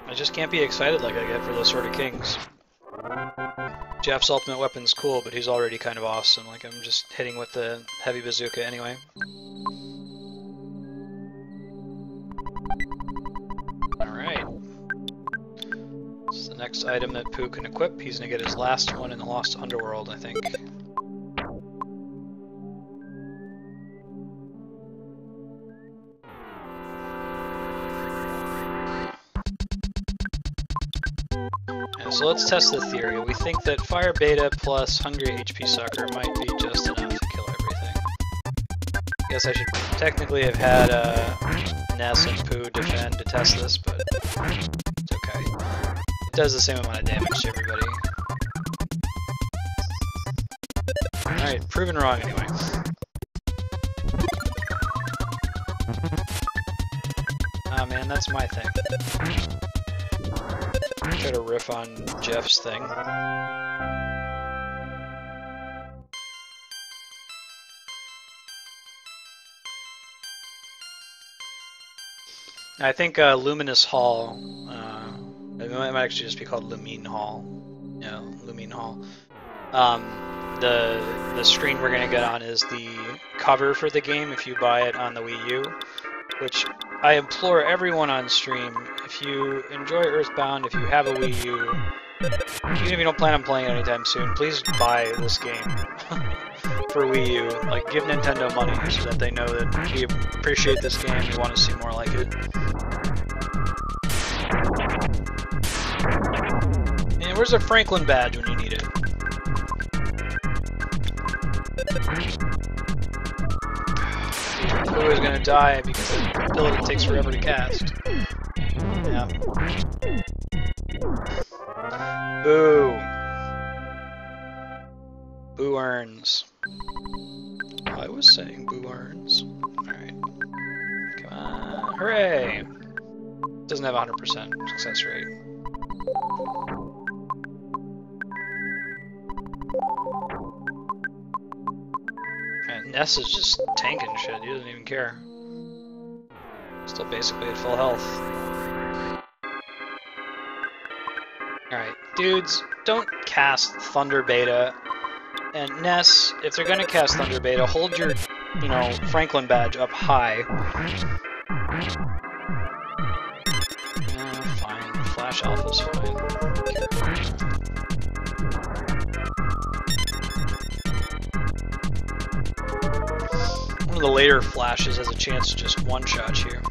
I just can't be excited like I get for those sort of kings. Jeff's ultimate weapon's cool, but he's already kind of awesome. Like, I'm just hitting with the heavy bazooka anyway. Alright. This is the next item that Pooh can equip. He's gonna get his last one in the Lost Underworld, I think. So let's test the theory. We think that Fire Beta plus Hungry HP Sucker might be just enough to kill everything. I guess I should technically have had Ness and Pooh defend to test this, but it's okay. It does the same amount of damage to everybody. Alright, proven wrong anyway. Ah man, that's my thing. Try to riff on Jeff's thing. I think Luminous Hall, it might actually just be called Lumine Hall. Yeah, Lumine Hall. The screen we're gonna get on is the cover for the game if you buy it on the Wii U, which I implore everyone on stream, if you enjoy EarthBound, if you have a Wii U, even if you don't plan on playing it anytime soon, please buy this game for Wii U. Like, give Nintendo money so that they know that we appreciate this game, we want to see more like it. And where's a Franklin badge when you need it? Pooh is gonna die because the ability takes forever to cast. Yeah. Boo. Boo earns. I was saying boo earns. Alright. Come on. Hooray! Doesn't have 100% success rate. And Ness is just tanking shit, he doesn't even care. Still basically at full health. Alright, dudes, don't cast Thunder Beta. And Ness, if they're gonna cast Thunder Beta, hold your, Franklin badge up high. Fine. Flash Alpha's fine. One of the later flashes has a chance to just one-shot you.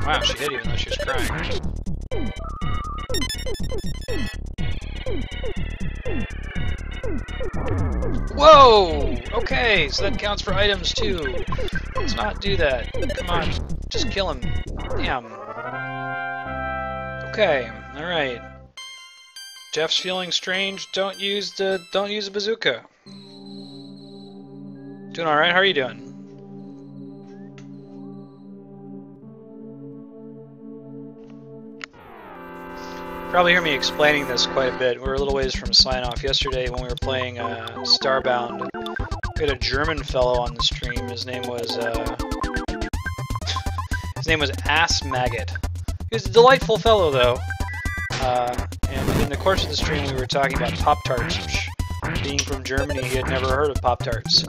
Wow, she hit even though she was crying. Whoa! Okay, so that counts for items too. Let's not do that. Come on, just kill him. Damn. Okay, alright. Jeff's feeling strange. Don't use a bazooka. Doing alright? How are you doing? Probably hear me explaining this quite a bit. We're a little ways from sign off. Yesterday when we were playing Starbound, we had a German fellow on the stream. His name was Ass Maggot. He was a delightful fellow though. And in the course of the stream we were talking about Pop-Tarts, which, being from Germany, he had never heard of Pop-Tarts.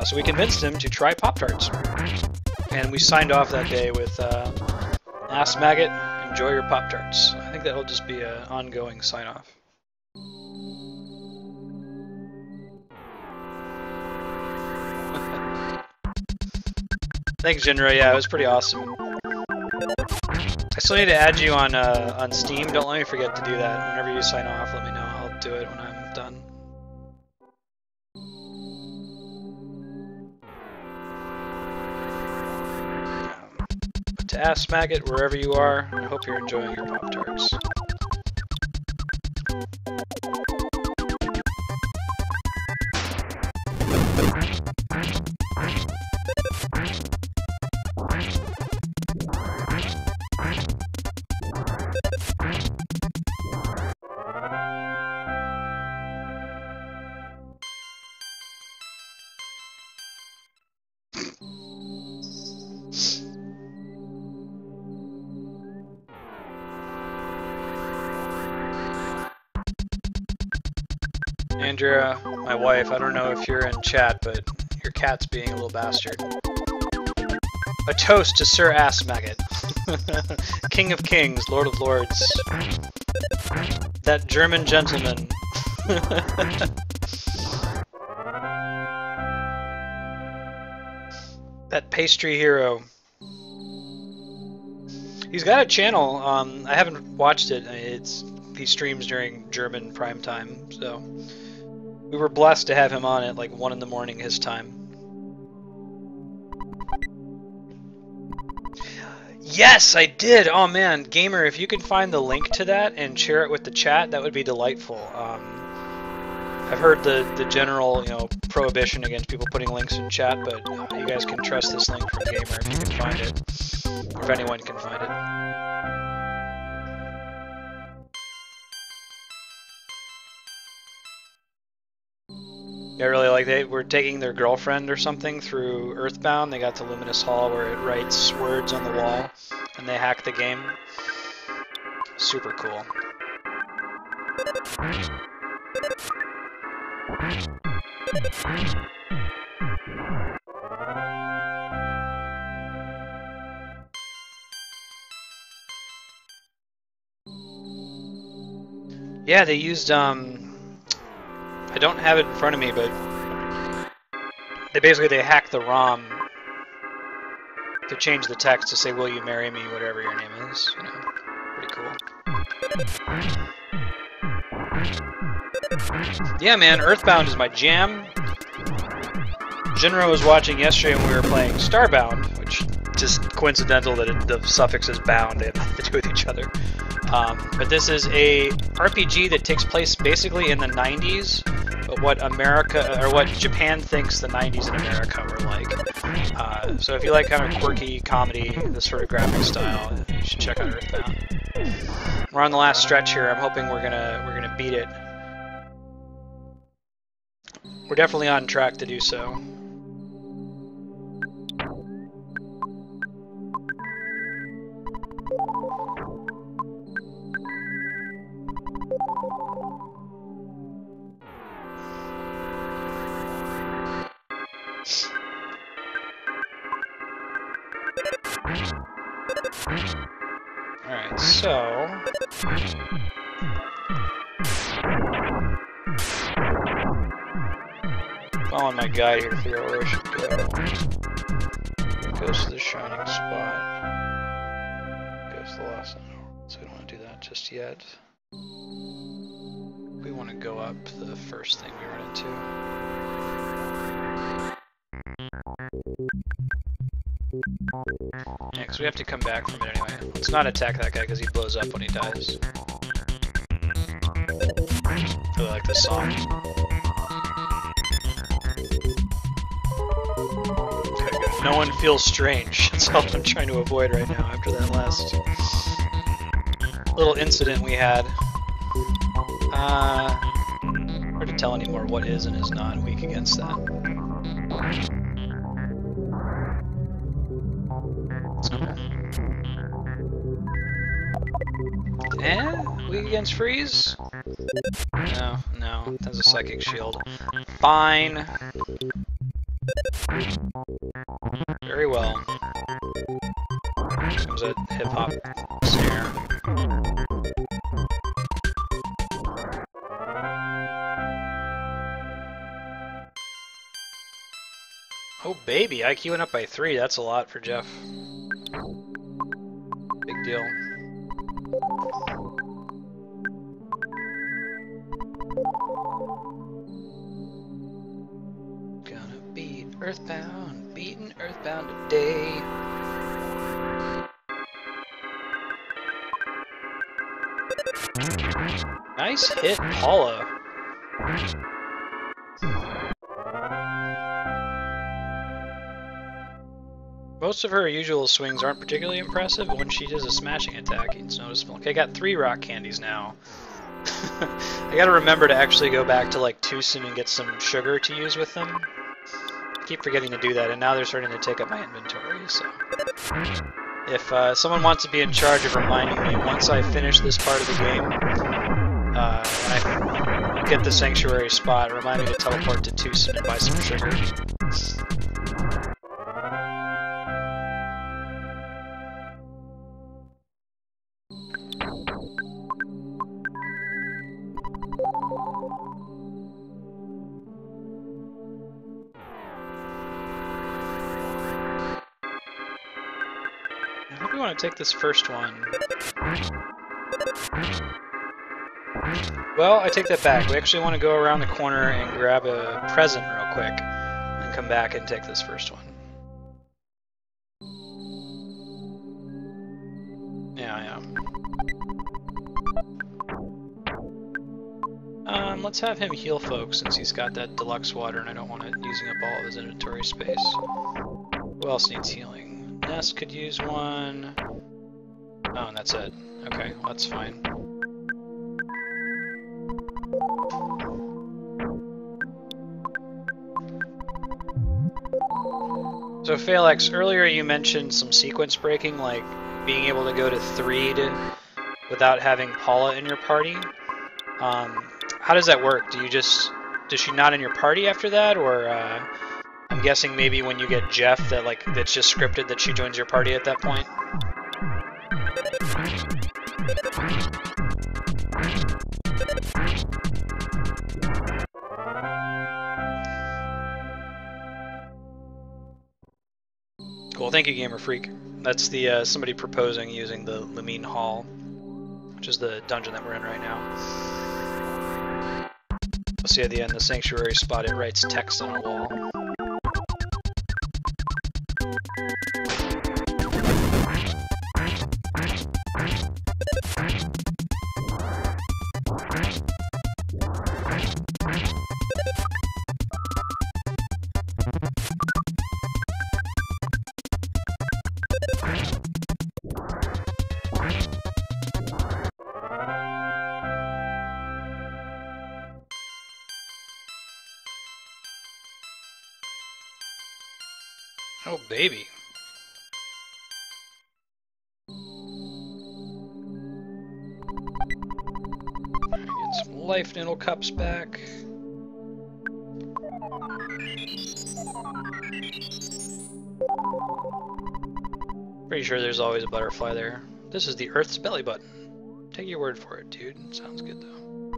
So we convinced him to try Pop-Tarts. And we signed off that day with Ass Maggot, enjoy your Pop-Tarts. I think that'll just be an ongoing sign-off. Thanks, Jinra. Yeah, it was pretty awesome. I still need to add you on Steam. Don't let me forget to do that. Whenever you sign off, let me know. I'll do it when I'm done. But to Ass Maggot, wherever you are, I hope you're enjoying your Pop-Tarts. Andrea, my wife, I don't know if you're in chat, but your cat's being a little bastard. A toast to Sir Ass Maggot. King of Kings, Lord of Lords. That German gentleman. That pastry hero. He's got a channel. I haven't watched it. He streams during German prime time, so we were blessed to have him on at like 1 in the morning his time. Yes, I did. Oh man, Gamer, if you could find the link to that and share it with the chat, that would be delightful. I've heard the general, prohibition against people putting links in chat, but you guys can trust this link from Gamer if you can find it, or if anyone can find it. I really like they were taking their girlfriend or something through EarthBound. They got to Luminous Hall where it writes words on the wall, and they hack the game. Super cool. Yeah, they used I don't have it in front of me, but they hacked the ROM to change the text to say, "Will you marry me?" Whatever your name is, pretty cool. Yeah, man, EarthBound is my jam. Jinro was watching yesterday when we were playing Starbound, which just coincidental that the suffix is bound. They have nothing to do with each other. But this is a RPG that takes place basically in the 90s, but what Japan thinks the 90s in America were like. So if you like kind of quirky comedy, this sort of graphic style, you should check out EarthBound. We're on the last stretch here. I'm hoping we're gonna beat it. We're definitely on track to do so. Alright, so... following my guide here to figure out where I should go. Goes to the shining spot. Goes to the last Underworld, so we don't want to do that just yet. We want to go up the first thing we run into. Yeah, because we have to come back from it anyway. Let's not attack that guy because he blows up when he dies. I really like this song. No one feels strange. That's all I'm trying to avoid right now after that last little incident we had. Hard to tell anymore what is and is not weak against that. Weak against freeze? No. That's a psychic shield. Fine. Very well. Comes a hip-hop snare. Oh baby, IQ went up by 3. That's a lot for Jeff. Big deal. Gonna beat EarthBound, beating EarthBound today. Nice hit, Paula. Most of her usual swings aren't particularly impressive, but when she does a smashing attack, it's noticeable. Okay, I got 3 rock candies now. I gotta remember to actually go back to like Tucson and get some sugar to use with them. I keep forgetting to do that, and now they're starting to take up my inventory, so... If someone wants to be in charge of reminding me once I finish this part of the game, and get the sanctuary spot, remind me to teleport to Tucson and buy some sugar. I hope we want to take this first one. Well, I take that back. We actually want to go around the corner and grab a present real quick, and come back and take this first one. Yeah. Let's have him heal folks since he's got that deluxe water and I don't want it using up all of his inventory space. Who else needs healing? Ness could use one. Oh, and that's it. Okay, well, that's fine. So Phalanx, earlier you mentioned some sequence breaking, like being able to go to 3'd without having Paula in your party. How does that work? Does she not in your party after that, or I'm guessing maybe when you get Jeff that's just scripted that she joins your party at that point? Cool, thank you, Gamer Freak. That's the somebody proposing using the Lumine Hall, which is the dungeon that we're in right now. You'll see at the end the sanctuary spot, it writes text on a wall. Oh, baby. Get some life noodle cups back. Pretty sure there's always a butterfly there. This is the Earth's belly button. Take your word for it, dude. Sounds good, though.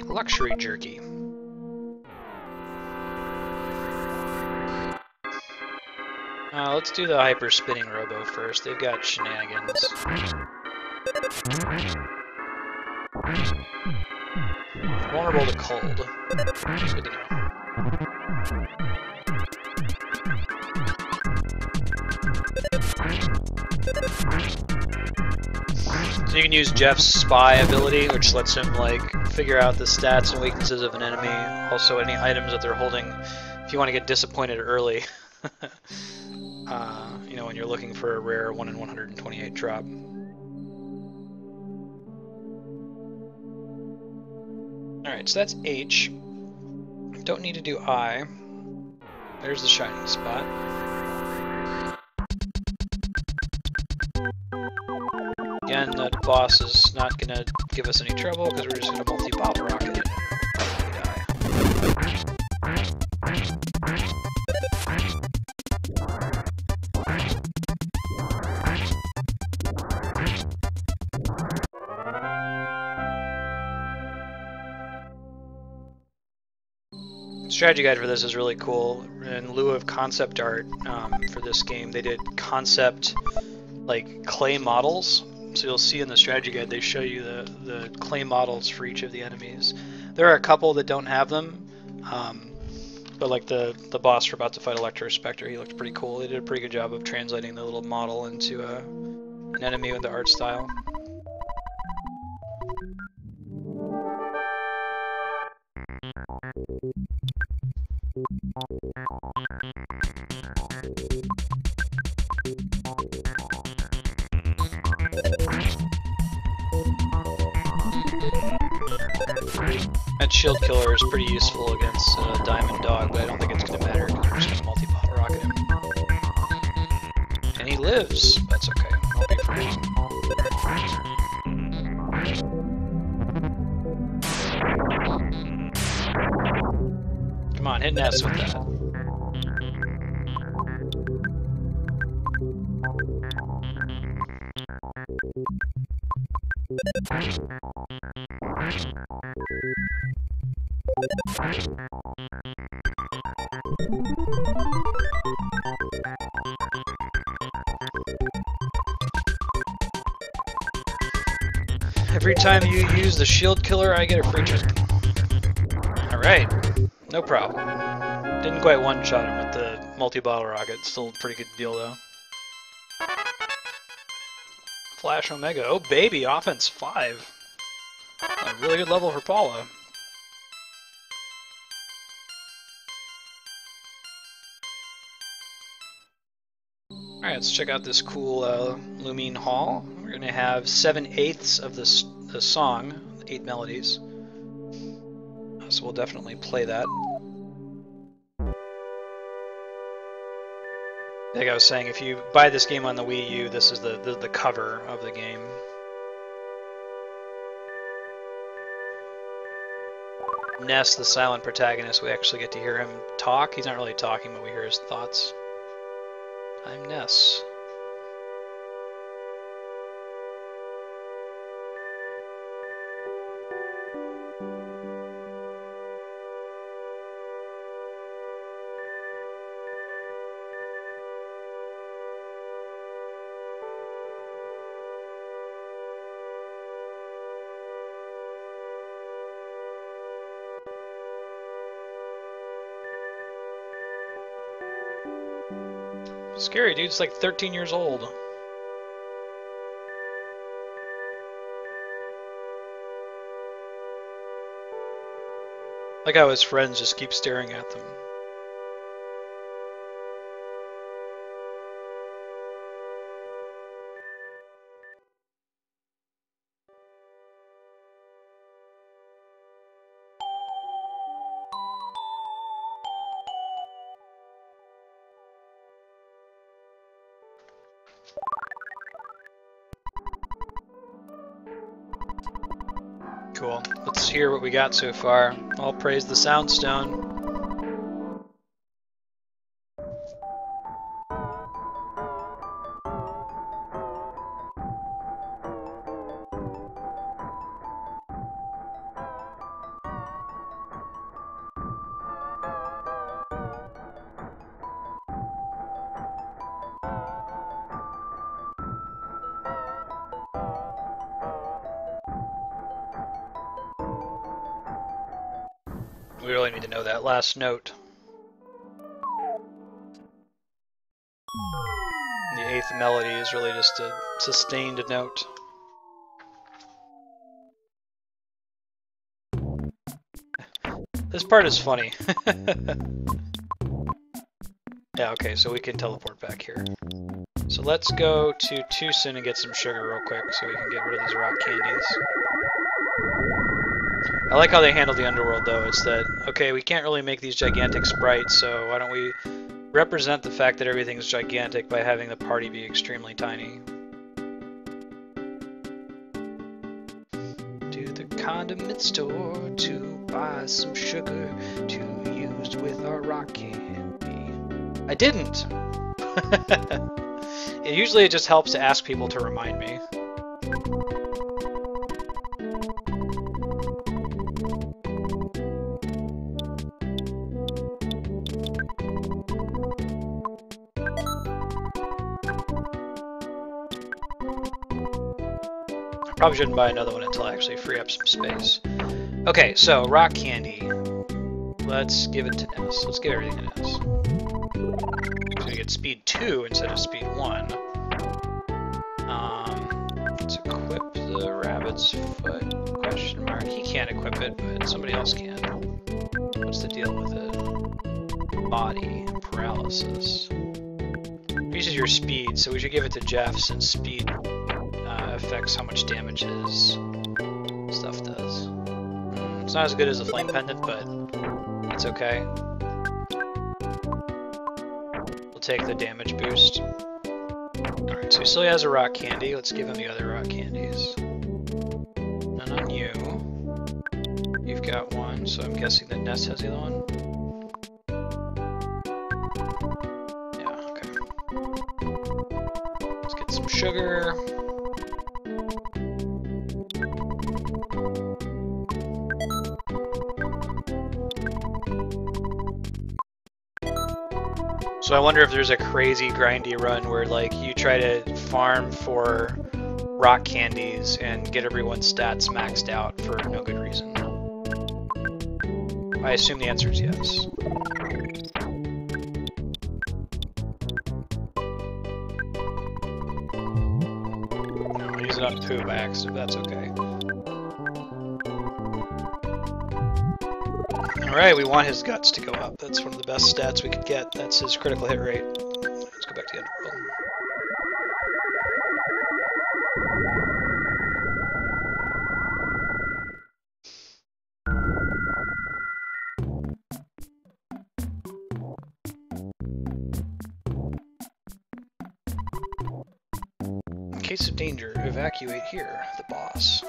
Luxury jerky. Let's do the hyper spinning robo first. They've got shenanigans. Vulnerable to cold. Good to know. So you can use Jeff's spy ability, which lets him figure out the stats and weaknesses of an enemy. Also, any items that they're holding. If you want to get disappointed early. You know, when you're looking for a rare 1 in 128 drop. Alright, so that's H. Don't need to do I. There's the shining spot. Again, that boss is not going to give us any trouble because we're just going to multi-bottle rocket it and die. Strategy guide for this is really cool. In lieu of concept art for this game, they did concept clay models. So you'll see in the strategy guide they show you the clay models for each of the enemies. There are a couple that don't have them, but like the boss we're about to fight, Electro Specter, he looked pretty cool. They did a pretty good job of translating the little model into an enemy with the art style. That shield killer is pretty useful against Diamond Dog, but I don't think it's going to matter because we're just going to multi-bottle rocket him. And he lives. That's okay. Won't be for long. on, hit Ness with that. Every time you use the shield killer, I get a free turn. Alright, no problem. Didn't quite one-shot him with the multi-bottle rocket. Still a pretty good deal, though. Flash Omega. Oh, baby, offense 5. A really good level for Paula. Alright, let's check out this cool Lumine Hall. We're going to have 7/8 of the song, 8 melodies. So we'll definitely play that. Like I was saying, if you buy this game on the Wii U, this is the cover of the game. Ness, the silent protagonist, we actually get to hear him talk. He's not really talking, but we hear his thoughts. I'm Ness. Scary, dude. It's like 13 years old. Like how his friends just keep staring at them. Cool. Let's hear what we got so far. All praise the Soundstone. We really need to know that last note. The 8th melody is really just a sustained note. This part is funny. Yeah, okay, so we can teleport back here. So let's go to Tucson and get some sugar real quick so we can get rid of these rock candies. I like how they handle the Underworld, though. It's that, okay, we can't really make these gigantic sprites, so why don't we represent the fact that everything's gigantic by having the party be extremely tiny. To the condiment store to buy some sugar to use with our rock candy. I didn't! Usually it just helps to ask people to remind me. Probably shouldn't buy another one until I actually free up some space. Okay, so rock candy. Let's give it to Ness. Let's give everything to Ness. So we get speed 2 instead of speed 1. Let's equip the rabbit's foot. Question mark. He can't equip it, but somebody else can. What's the deal with it? Body paralysis. Increases your speed, so we should give it to Jeff since speed affects how much damage his stuff does. It's not as good as the flame pendant, but it's okay. We'll take the damage boost. Alright, so he still has a rock candy. Let's give him the other rock candies. None on you. You've got one, so I'm guessing that Ness has the other one. sugar. So I wonder if there's a crazy grindy run where like you try to farm for rock candies and get everyone's stats maxed out for no good reason. I assume the answer is yes. No, I'll use it on poo by accident, that's okay. Alright, we want his guts to go up. That's one of the best stats we could get. That's his critical hit rate. Let's go back to the Underworld. In case of danger, evacuate here, the boss.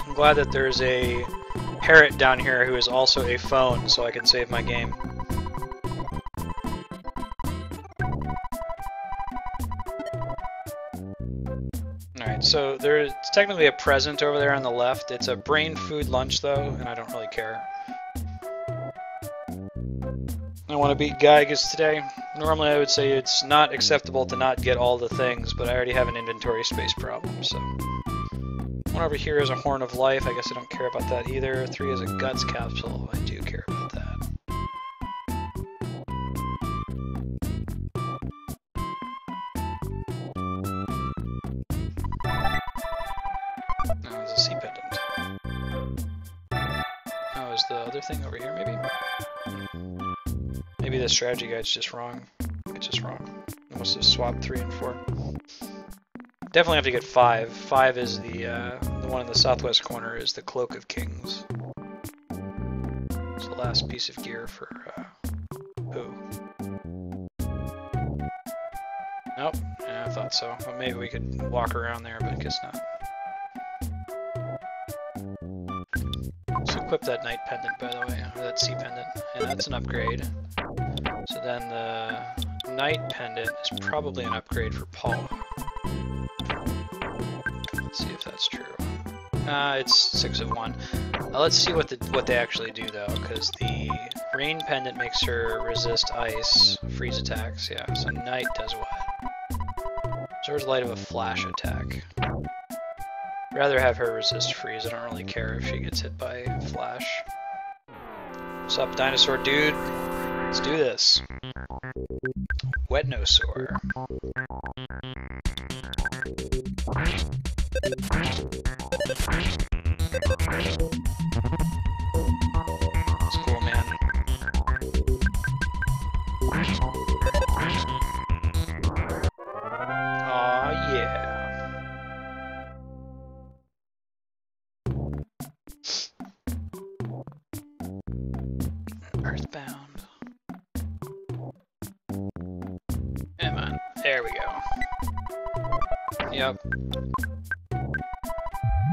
I'm glad that there's a parrot down here who is also a phone, so I can save my game. Alright, so there's technically a present over there on the left. It's a brain food lunch though, and I don't really care. I want to beat Gygas today. Normally I would say it's not acceptable to not get all the things, but I already have an inventory space problem, so... One over here is a Horn of Life. I guess I don't care about that either. 3 is a Guts capsule. I do care about that. No, it's a sea pendant. Oh, is the other thing over here maybe? Maybe the strategy guide's just wrong. It's just wrong. I must have swapped 3 and 4. Definitely have to get 5. 5 is the one in the southwest corner is the Cloak of Kings. It's the last piece of gear for who? Nope, yeah, I thought so. Well, maybe we could walk around there, but I guess not. Let's equip that Night Pendant, by the way, or that Sea Pendant, and that's an upgrade. So then the Night Pendant is probably an upgrade for Paula. Let's see if that's true. It's 6 of 1. Let's see what they actually do though, because the Rain Pendant makes her resist ice, freeze attacks. Yeah, so Night does what? Absorbs light of a flash attack. Rather have her resist freeze. I don't really care if she gets hit by flash. What's up, dinosaur dude? Let's do this. Wetnosaur. That's cool, man. Aw, yeah. EarthBound. Come on. There we go. Yep.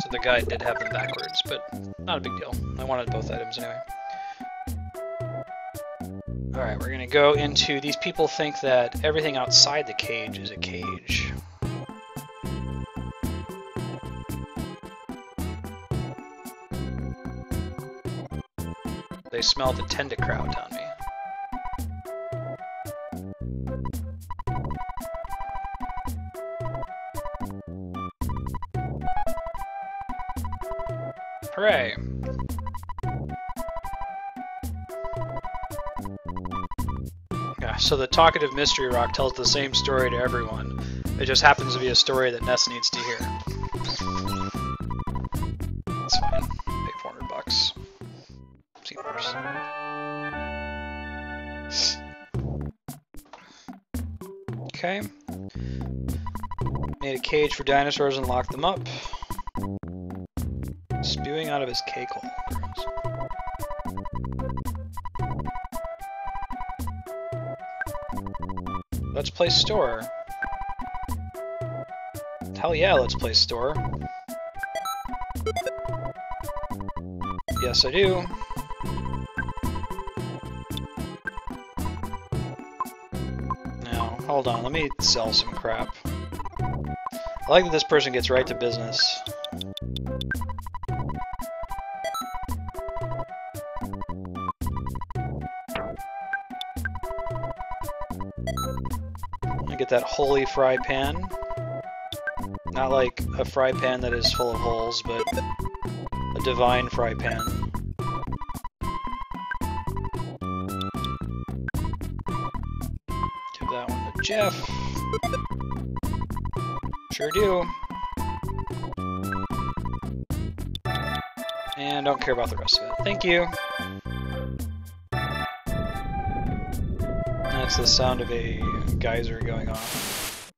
So the guide did have them backwards, but not a big deal. I wanted both items anyway. Alright, we're gonna go into... These people think that everything outside the cage is a cage. They smell the Tenda kraut on me. Hooray! Yeah, so the talkative mystery rock tells the same story to everyone. It just happens to be a story that Ness needs to hear. That's fine. Pay $400. See worse. Okay. Made a cage for dinosaurs and locked them up. Spewing out of his cake hole. Let's play store. Hell yeah, let's play store. Yes, I do. Now, hold on, let me sell some crap. I like that this person gets right to business. Get that holy fry pan. Not like a fry pan that is full of holes, but a divine fry pan. Give that one to Jeff. Sure do. And don't care about the rest of it. Thank you. That's the sound of a geyser going off.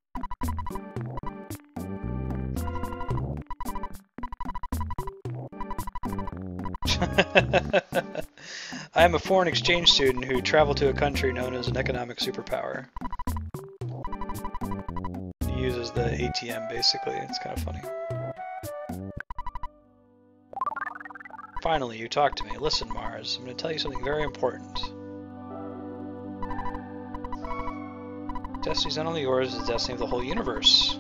I am a foreign exchange student who traveled to a country known as an economic superpower. He uses the ATM basically, it's kind of funny. Finally, you talk to me. Listen, Mars, I'm going to tell you something very important. Destiny's not only yours, it's the destiny of the whole universe.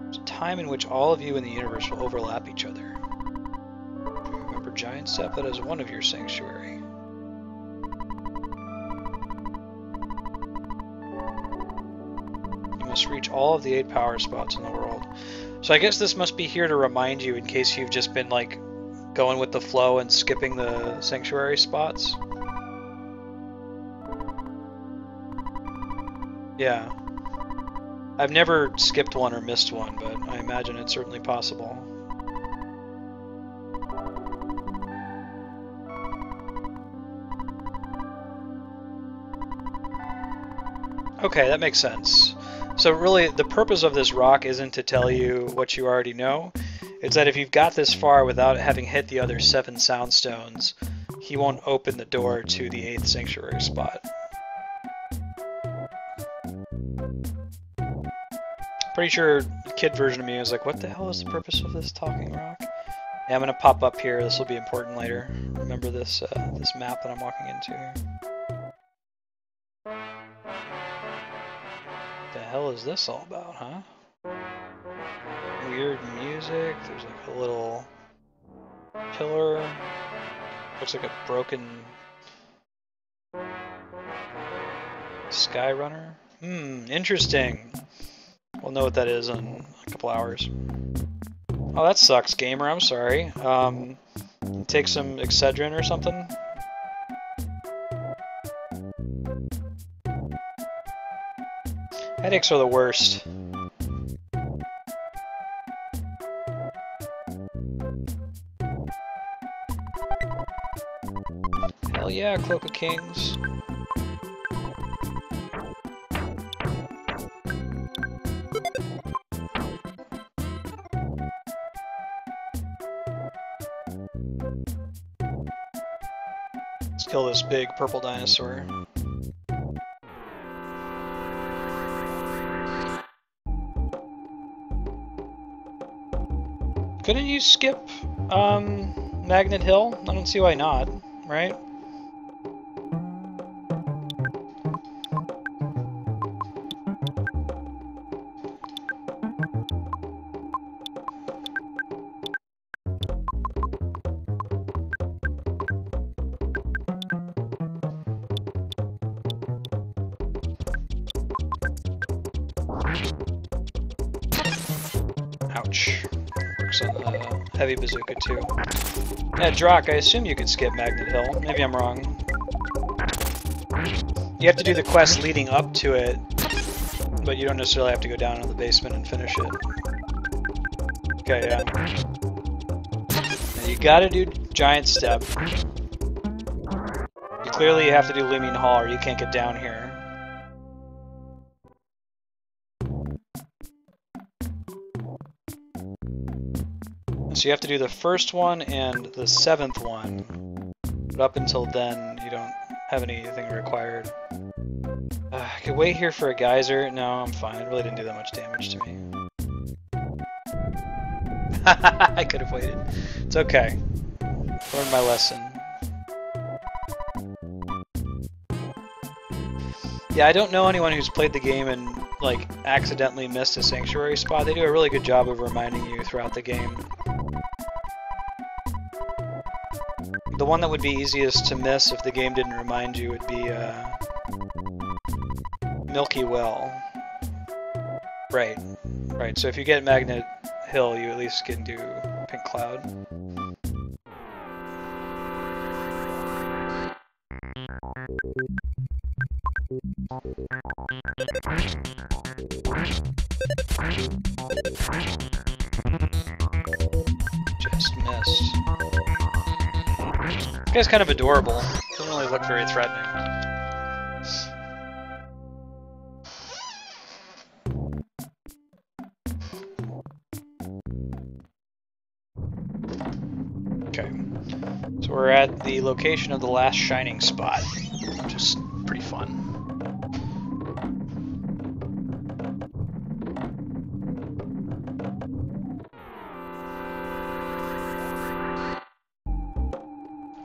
There's a time in which all of you in the universe will overlap each other. Do you remember Giant Step? That is one of your sanctuary. You must reach all of the 8 power spots in the world. So I guess this must be here to remind you in case you've just been like going with the flow and skipping the sanctuary spots. Yeah. I've never skipped one or missed one, but I imagine it's certainly possible. Okay, that makes sense. So really, the purpose of this rock isn't to tell you what you already know. It's that if you've got this far without having hit the other 7 soundstones, he won't open the door to the 8th sanctuary spot. Pretty sure the kid version of me was like, what the hell is the purpose of this talking rock? Yeah, I'm gonna pop up here. This will be important later. Remember this this map that I'm walking into here. The hell is this all about, huh? Weird music. There's like a little pillar. Looks like a broken sky runner. Interesting. We'll know what that is in a couple hours. Oh, that sucks, gamer. I'm sorry. Take some Excedrin or something? Headaches are the worst. Hell yeah, Cloak of Kings. Let's kill this big purple dinosaur. Couldn't you skip Magnet Hill? I don't see why not, right? Ouch. Works on the heavy bazooka too. Yeah, Drock, I assume you could skip Magnet Hill. Maybe I'm wrong. You have to do the quest leading up to it, but you don't necessarily have to go down into the basement and finish it. Okay, yeah. Now you gotta do Giant Step. Clearly you have to do Lumine Hall or you can't get down here. So you have to do the first one and the 7th one, but up until then you don't have anything required. I could wait here for a geyser. No, I'm fine. It really didn't do that much damage to me. I could have waited. It's okay. Learned my lesson. Yeah, I don't know anyone who's played the game and like accidentally missed a sanctuary spot. They do a really good job of reminding you throughout the game. The one that would be easiest to miss if the game didn't remind you would be Milky Well. Right, right. So if you get Magnet Hill, you at least can do Pink Cloud. Just missed. This guy's kind of adorable. Doesn't really look very threatening. Okay. So we're at the location of the last shining spot, which is pretty fun.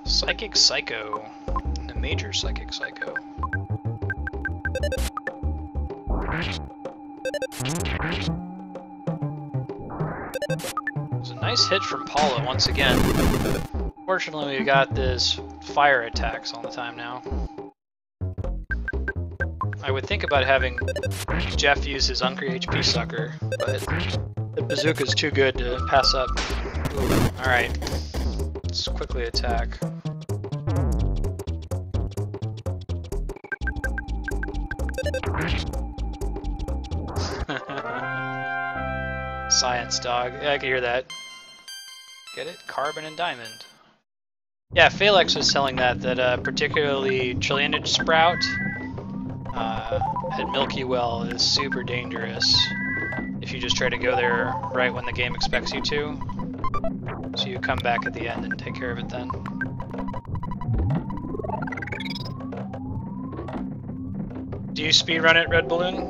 Psychic Psycho. A major Psychic Psycho. It was a nice hit from Paula once again. Fortunately, we got this fire attacks all the time now. I would think about having Jeff use his Hungry HP Sucker, but the bazooka's too good to pass up. Alright, let's quickly attack. Science dog. Yeah, I can hear that. Get it? Carbon and diamond. Yeah, Phalanx was selling that particularly Trillionage Sprout at Milky Well is super dangerous if you just try to go there right when the game expects you to. So you come back at the end and take care of it then. Do you speedrun it, Red Balloon?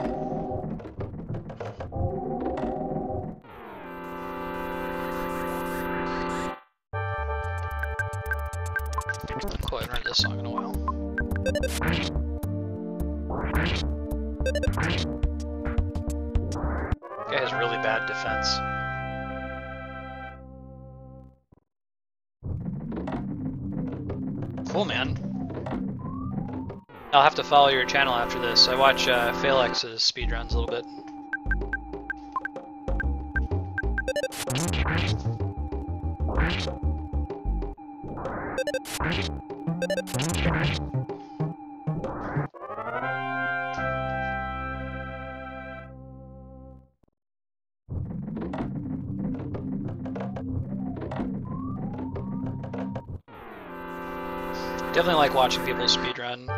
Cool, I haven't heard this song in a while. Guy has really bad defense. Cool, man. I'll have to follow your channel after this. I watch Phalex's speedruns a little bit. Definitely like watching people speedrun.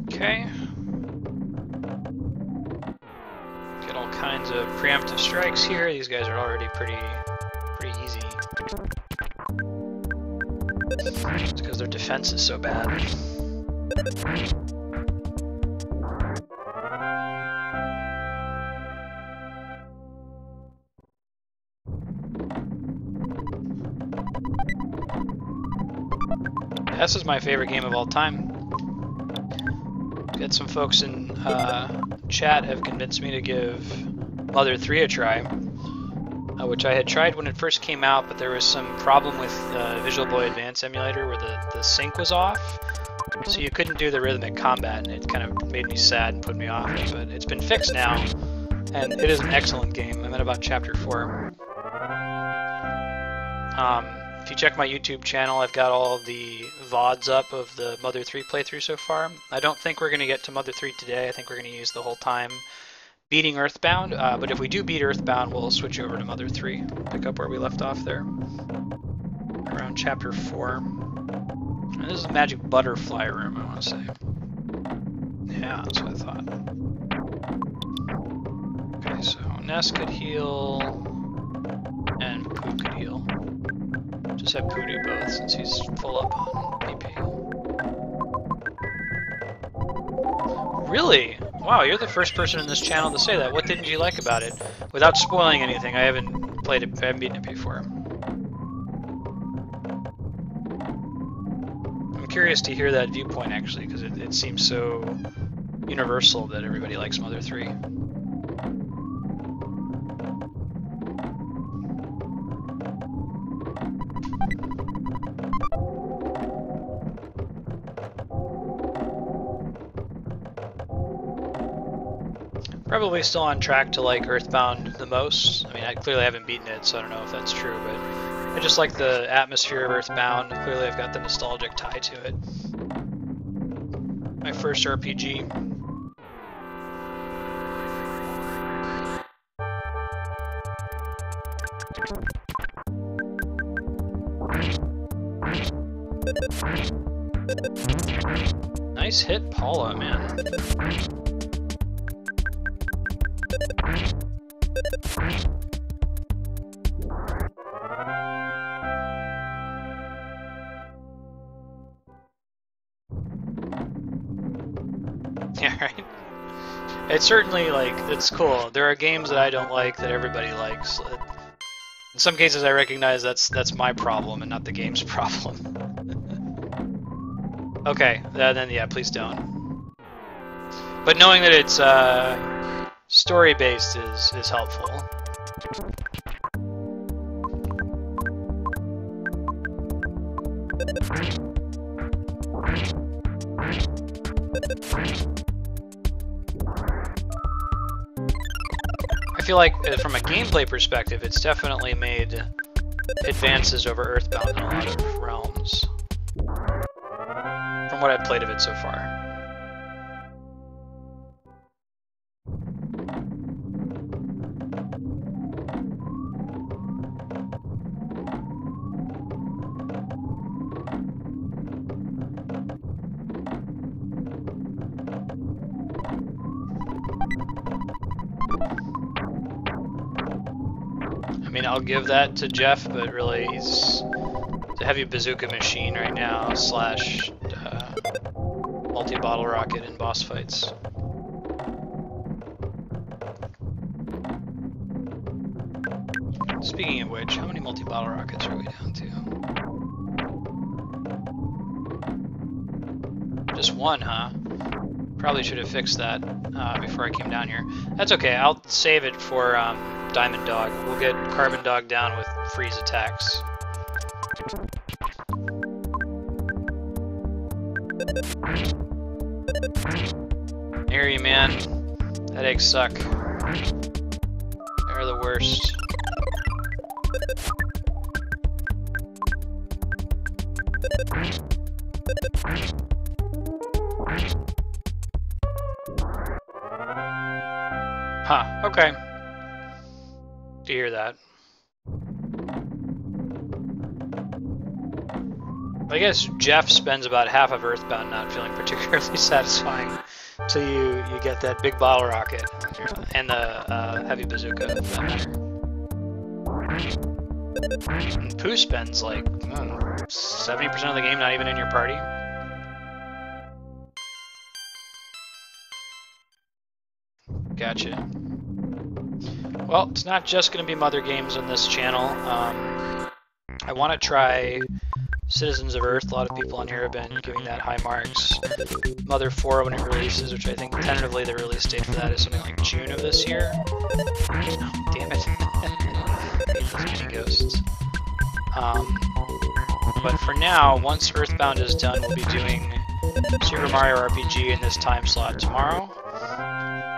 Okay. Get all kinds of preemptive strikes here. These guys are already pretty easy. It's because their defense is so bad. This is my favorite game of all time. Got some folks in chat have convinced me to give Mother 3 a try, which I had tried when it first came out, but there was some problem with Visual Boy Advance emulator where the sync was off, so you couldn't do the rhythmic combat, and it kind of made me sad and put me off it, but it's been fixed now, and it is an excellent game. I'm at about chapter 4. If you check my YouTube channel, I've got all the VODs up of the Mother 3 playthrough so far. I don't think we're going to get to Mother 3 today. I think we're going to use the whole time beating EarthBound, but if we do beat EarthBound, we'll switch over to Mother 3, pick up where we left off there, around chapter 4. And this is a magic butterfly room, I want to say. Yeah, that's what I thought. Okay, so Ness could heal, and Poo could heal. Just have Poo do both since he's full up on PP. Really? Wow, you're the first person in this channel to say that. What didn't you like about it? Without spoiling anything, I haven't played it, I haven't beaten it before. I'm curious to hear that viewpoint actually, because it seems so universal that everybody likes Mother 3. Probably still on track to like EarthBound the most. I mean, I clearly haven't beaten it, so I don't know if that's true, but I just like the atmosphere of EarthBound. Clearly I've got the nostalgic tie to it. My first RPG. Nice hit, Paula, man. Yeah, right. It's certainly like, it's cool. There are games that I don't like that everybody likes. In some cases I recognize that's my problem and not the game's problem. Okay, then yeah, please don't. But knowing that it's story-based is helpful. I feel like from a gameplay perspective, it's definitely made advances over EarthBound in a lot of realms. From what I've played of it so far. I mean, I'll give that to Jeff, but really he's a heavy bazooka machine right now, slash multi-bottle rocket in boss fights. Speaking of which, how many multi-bottle rockets are we down to? Just one, huh? Probably should have fixed that before I came down here. That's okay, I'll save it for Diamond Dog. We'll get Carbon Dog down with freeze attacks. I hear you, man. Headaches suck. They're the worst. Huh, okay. To hear that. I guess Jeff spends about half of EarthBound not feeling particularly satisfying until you get that big bottle rocket and the heavy bazooka, for that matter. And Pooh spends like 70% of the game not even in your party. Gotcha. Well, it's not just going to be Mother games on this channel. I want to try Citizens of Earth. A lot of people on here have been giving that high marks. Mother 4 when it releases, which I think tentatively the release date for that is something like June of this year. Oh, damn it. Those mini ghosts. But for now, once EarthBound is done, we'll be doing Super Mario RPG in this time slot tomorrow.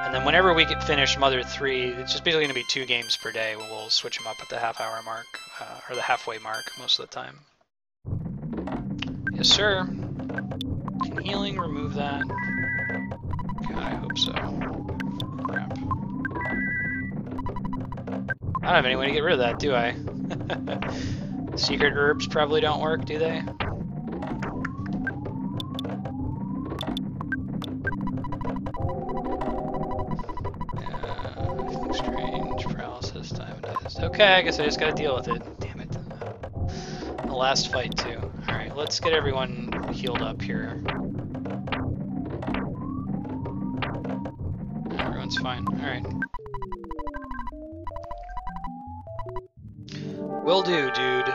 And then whenever we get finished Mother 3, it's just basically going to be 2 games per day. We'll switch them up at the half-hour mark, or the halfway mark most of the time. Yes, sir. Can healing remove that? God, I hope so. Crap. I don't have any way to get rid of that, do I? Secret herbs probably don't work, do they? Strange paralysis, diamondized. Okay, I guess I just gotta deal with it. Damn it. The last fight, too. Alright, let's get everyone healed up here. Everyone's fine. Alright. Will do, dude.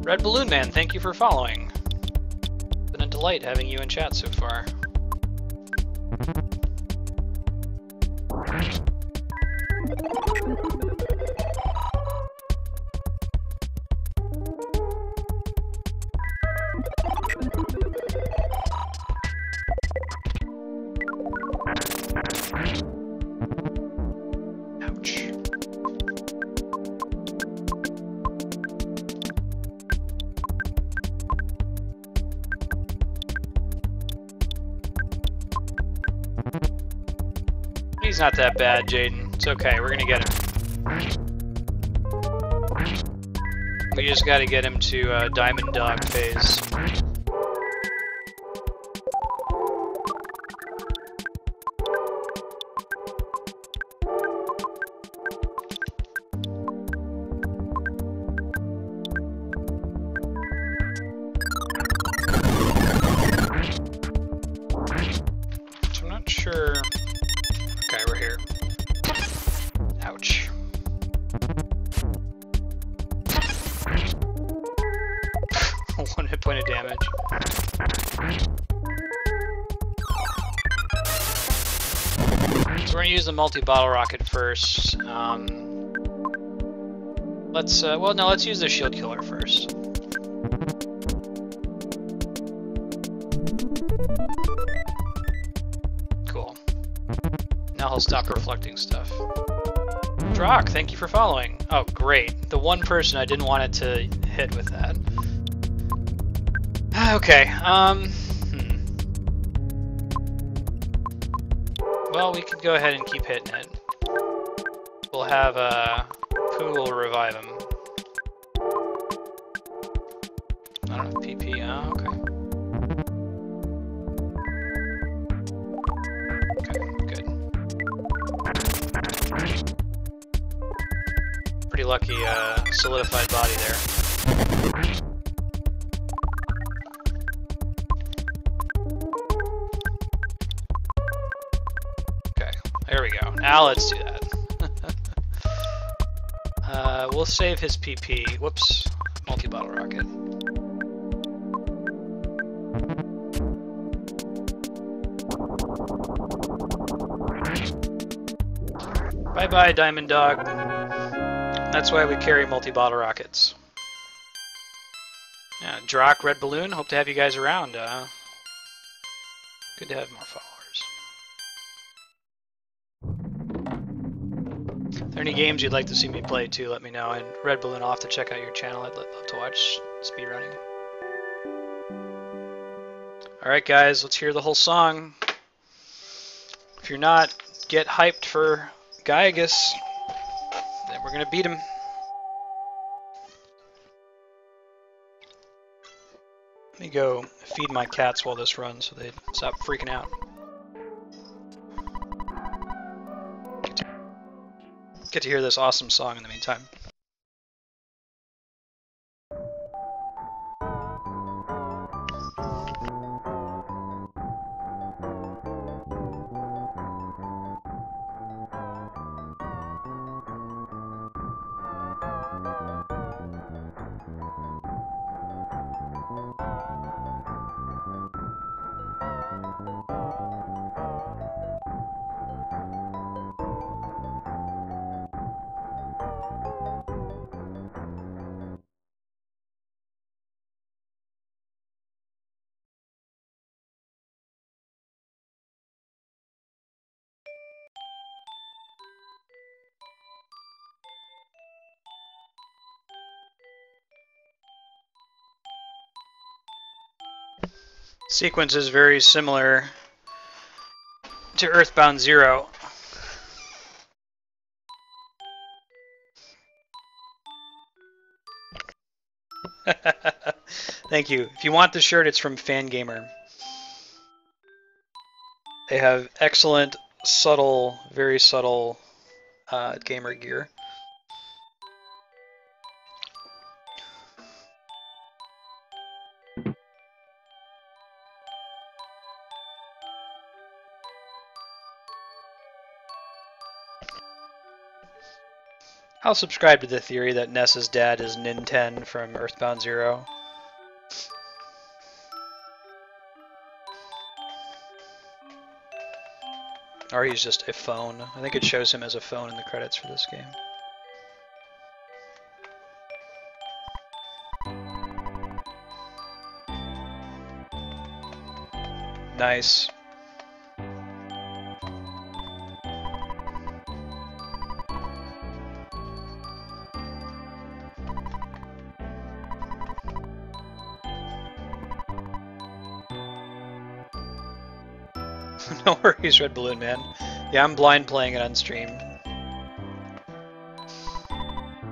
Red Balloon Man, thank you for following. It's been a delight having you in chat so far. Ouch. He's not that bad, Jaden. It's okay, we're gonna get him. We just gotta get him to Diamond Dog phase. So I'm not sure. Okay, we're here. Ouch. One hit point of damage. So we're gonna use the multi-bottle rocket first. Let's use the shield killer first. Cool. Now he'll stop reflecting stuff. Drock, thank you for following. Oh, great. The one person I didn't want it to hit with that. Okay, Well, we could go ahead and keep hitting it. We'll have, Pooh will revive him. I don't have PP, oh, okay. Okay, good. Pretty lucky, solidified body there. There we go. Now let's do that. We'll save his PP. Whoops. Multi-bottle rocket. Bye-bye, Diamond Dog. That's why we carry multi-bottle rockets. Yeah, Drock, Red Balloon, hope to have you guys around. Good to have more followers. If there are any games you'd like to see me play too, let me know. And Red Balloon, I'll have to check out your channel. I'd love to watch speedrunning. Alright guys, let's hear the whole song. If you're not, get hyped for Gygus. Then we're gonna beat him. Let me go feed my cats while this runs so they stop freaking out. Get to hear this awesome song in the meantime. Sequence is very similar to EarthBound 0. Thank you. If you want the shirt, it's from Fangamer. They have excellent, subtle, very subtle gamer gear. I'll subscribe to the theory that Ness's dad is Ninten from EarthBound 0. Or he's just a phone. I think it shows him as a phone in the credits for this game. Nice. No worries, Red Balloon Man. Yeah, I'm blind playing it on stream.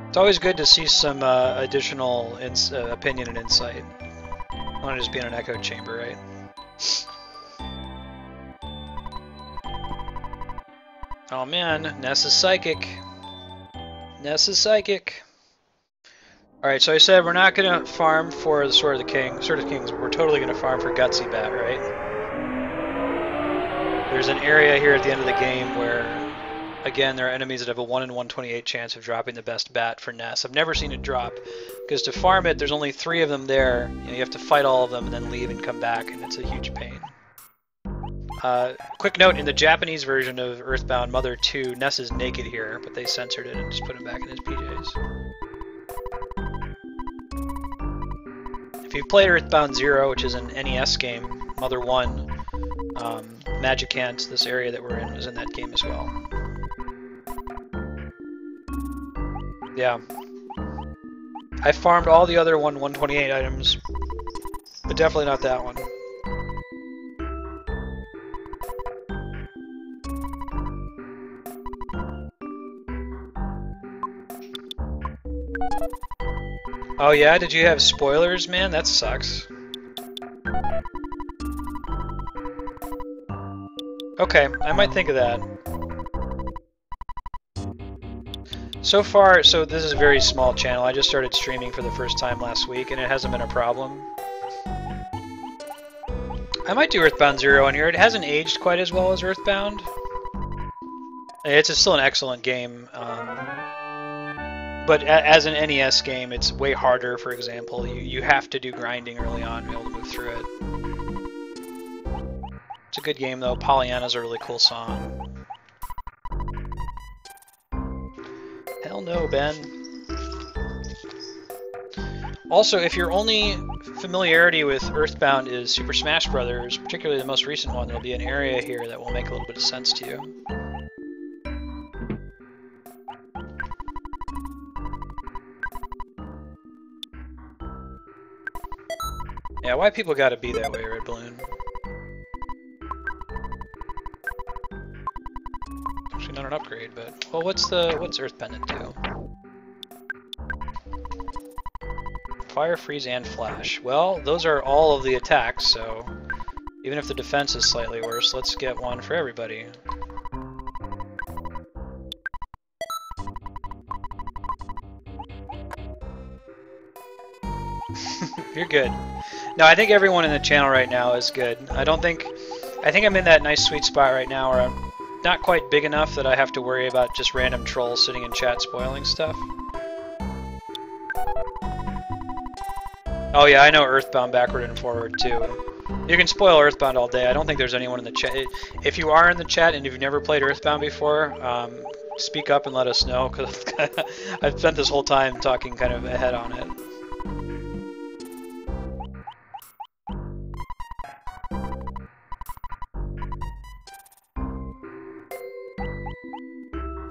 It's always good to see some additional opinion and insight. I don't want to just be in an echo chamber, right? Oh man, Ness is psychic. Ness is psychic. Alright, so I said we're not going to farm for the Sword of the Kings, but we're totally going to farm for Gutsy Bat, right? There's an area here at the end of the game where, again, there are enemies that have a 1 in 128 chance of dropping the best bat for Ness. I've never seen it drop, because to farm it, there's only 3 of them there. You have to fight all of them and then leave and come back, and it's a huge pain. Quick note, in the Japanese version of EarthBound Mother 2, Ness is naked here, but they censored it and just put him back in his PJs. If you've played EarthBound 0, which is an NES game, Mother 1, Magicant, this area that we're in, was in that game as well. Yeah. I farmed all the other 128 items, but definitely not that one. Oh yeah, did you have spoilers, man? That sucks. Okay, I might think of that. So far, so this is a very small channel. I just started streaming for the first time last week, and it hasn't been a problem. I might do EarthBound 0 on here. It hasn't aged quite as well as EarthBound. It's still an excellent game. But as an NES game, it's way harder, for example. You have to do grinding early on to be able to move through it. It's a good game, though. Pollyanna's a really cool song. Hell no, Ben. Also, if your only familiarity with EarthBound is Super Smash Bros., particularly the most recent one, there'll be an area here that will make a little bit of sense to you. Yeah, why people gotta be that way, Red Balloon? Actually, not an upgrade, but well, what's Earth Pendant do? Fire, freeze, and flash. Well, those are all of the attacks, so even if the defense is slightly worse, let's get one for everybody. You're good. No, I think everyone in the channel right now is good. I think I'm in that nice sweet spot right now where I'm not quite big enough that I have to worry about just random trolls sitting in chat spoiling stuff. Oh yeah, I know EarthBound backward and forward too. You can spoil EarthBound all day. I don't think there's anyone in the chat. If you are in the chat and you've never played EarthBound before, speak up and let us know, because I've spent this whole time talking kind of ahead on it.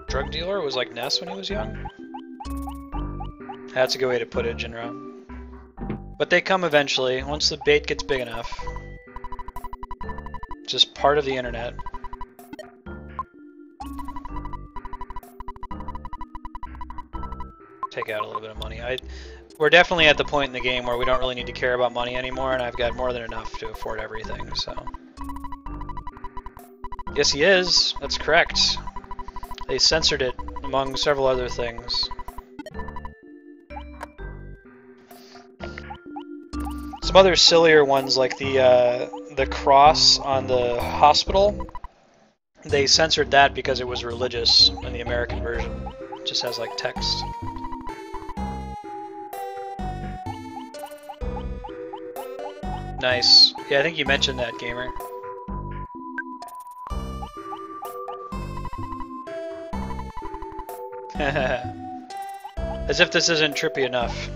Drug dealer was like Ness when he was young? That's a good way to put it, Jinra. But they come eventually, once the bait gets big enough. Just part of the internet. Take out a little bit of money. We're definitely at the point in the game where we don't really need to care about money anymore, and I've got more than enough to afford everything, so... Yes, he is. That's correct. They censored it, among several other things. Some other sillier ones, like the cross on the hospital, they censored that because it was religious in the American version. It just has, like, text. Nice. Yeah, I think you mentioned that, gamer. As if this isn't trippy enough.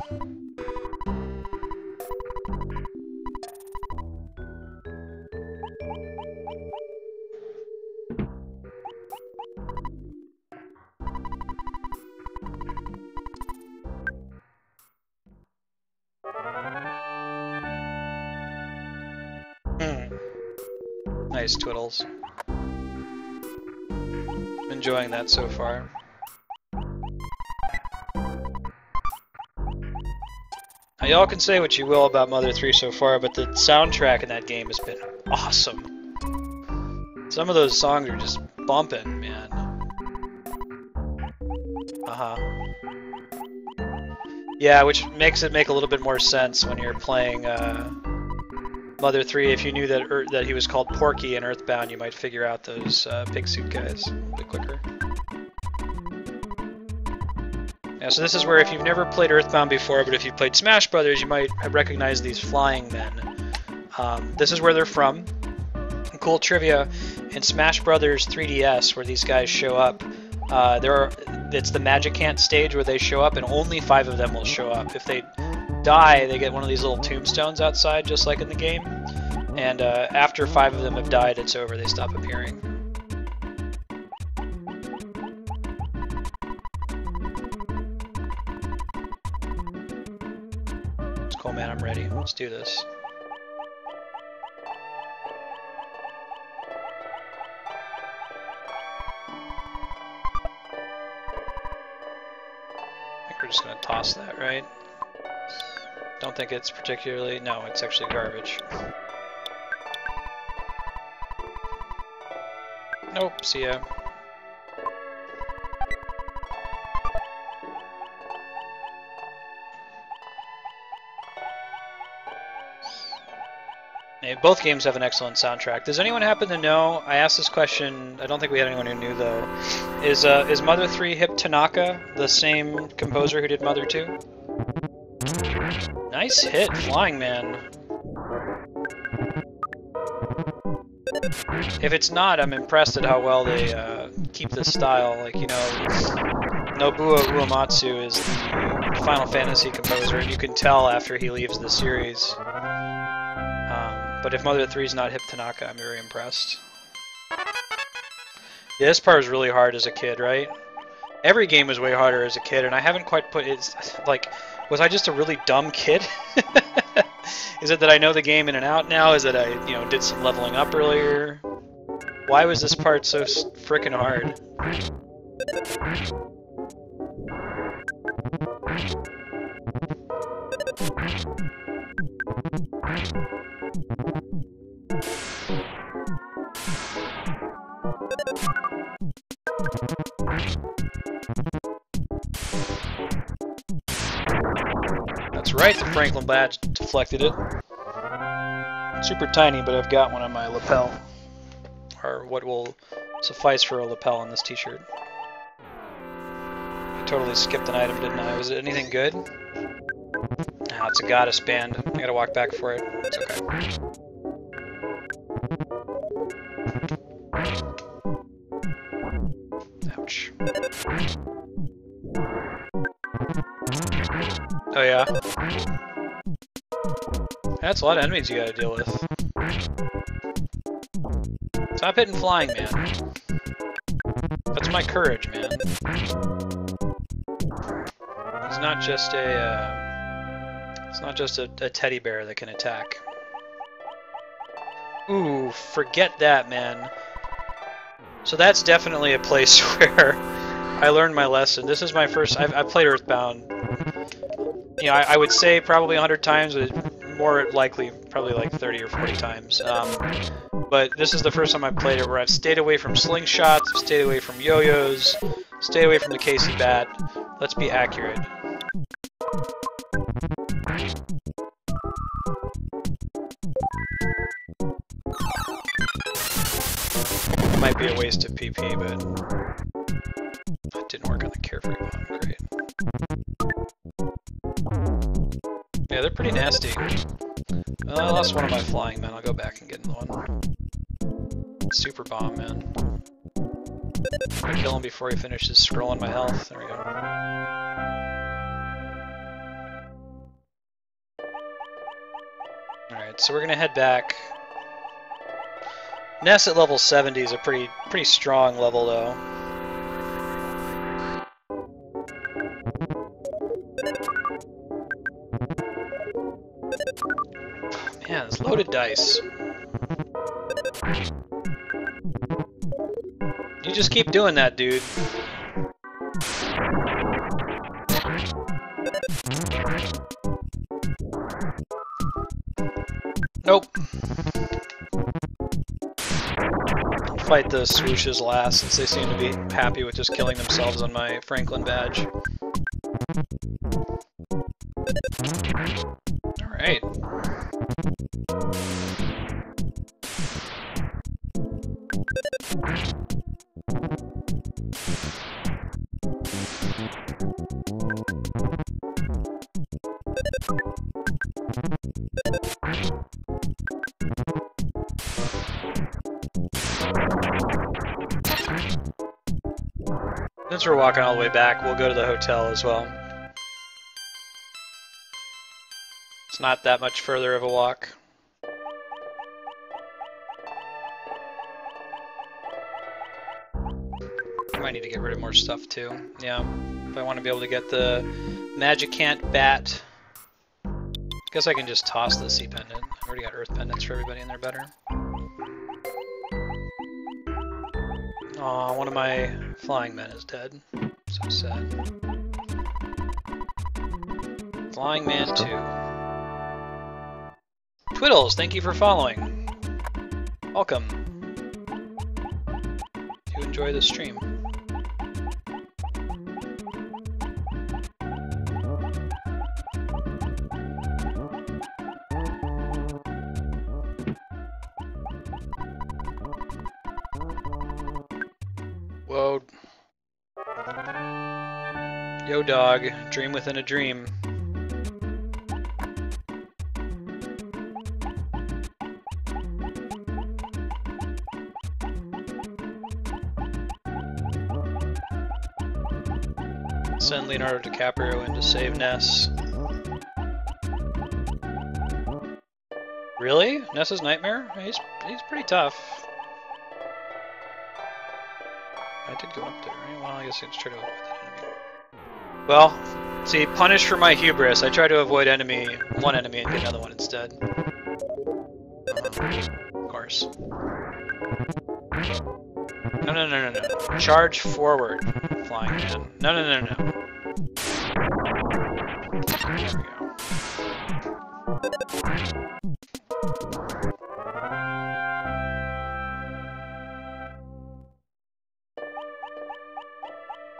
Nice twiddles. Enjoying that so far. Now, y'all can say what you will about Mother 3 so far, but the soundtrack in that game has been awesome. Some of those songs are just bumping, man. Yeah, which makes it make a little bit more sense when you're playing Mother 3. If you knew that he was called Porky in EarthBound, you might figure out those pig suit guys a bit quicker. Yeah, so this is where, if you've never played EarthBound before, but if you've played Smash Brothers, you might have recognized these flying men. This is where they're from. Cool trivia: in Smash Brothers 3DS, where these guys show up, it's the Magicant stage where they show up, and only 5 of them will show up. If they die, they get one of these little tombstones outside, just like in the game. And after 5 of them have died, it's over. They stop appearing. It's cool, man. I'm ready. Let's do this. We're just gonna toss that, right? Don't think it's particularly... No, it's actually garbage. Nope, see ya. Yeah, both games have an excellent soundtrack. Does anyone happen to know, I asked this question, I don't think we had anyone who knew though, is Mother 3 Hip Tanaka the same composer who did Mother 2? Nice hit, Flying Man. If it's not, I'm impressed at how well they keep this style. Like, you know, Nobuo Uematsu is the Final Fantasy composer, and you can tell after he leaves the series. But if Mother 3 is not Hip Tanaka, I'm very impressed. Yeah, this part was really hard as a kid, right? Every game was way harder as a kid, and I haven't quite put it, like, was I just a really dumb kid? Is it that I know the game in and out now? Is it I, you know, did some leveling up earlier? Why was this part so frickin' hard? That's right, the Franklin badge deflected it. Super tiny, but I've got one on my lapel. Or what will suffice for a lapel on this t-shirt. I totally skipped an item, didn't I? Was it anything good? Ah, it's a goddess band. I gotta walk back for it. It's okay. Ouch. Oh yeah? That's a lot of enemies you gotta deal with. Stop hitting Flying Man. That's my courage, man. He's not just a teddy bear that can attack. Ooh, forget that, man. So that's definitely a place where I learned my lesson. This is my first... I played EarthBound you know, I would say probably 100 times, but more likely probably like 30 or 40 times. But this is the first time I've played it where I've stayed away from slingshots, stayed away from yo-yos, stayed away from the Casey bat. Let's be accurate. It might be a waste of PP, but it didn't work on the carefree bomb. Great. Yeah, they're pretty nasty. I lost one of my flying men. I'll go back and get another one. Super bomb, man. I kill him before he finishes scrolling my health. There we go. Alright, so we're gonna head back. Ness at level 70 is a pretty strong level, though. Man, it's loaded dice. You just keep doing that, dude. Nope. I'll fight the swooshes last, since they seem to be happy with just killing themselves on my Franklin badge. Alright. Since we're walking all the way back, we'll go to the hotel as well. It's not that much further of a walk. I might need to get rid of more stuff too. Yeah, if I want to be able to get the Magicant bat. Guess I can just toss the sea pendant. I already got earth pendants for everybody and they're better. Aw, one of my flying men is dead. So sad. Flying Man 2. Twiddles, thank you for following. Welcome. You enjoy the stream. Whoa. Yo dog, dream within a dream. Send Leonardo DiCaprio in to save Ness. Really? Ness's nightmare? He's pretty tough. I did go up there, right? Well, I guess I can try to avoid that enemy. Well, see, punished for my hubris, I try to avoid one enemy and get another one instead. Of course. No. Charge forward, flying man. No. There we go.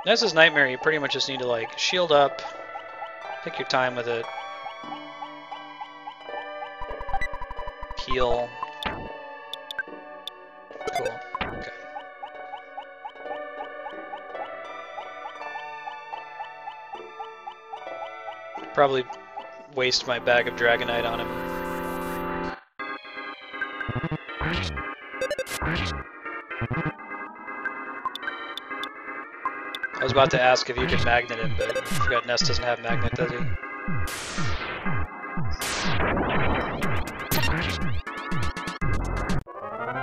Ness's nightmare, you pretty much just need to like shield up, take your time with it, heal. Cool. Okay. Probably waste my bag of Dragonite on him. I was about to ask if you could magnet him, but I forgot Ness doesn't have magnet, does he?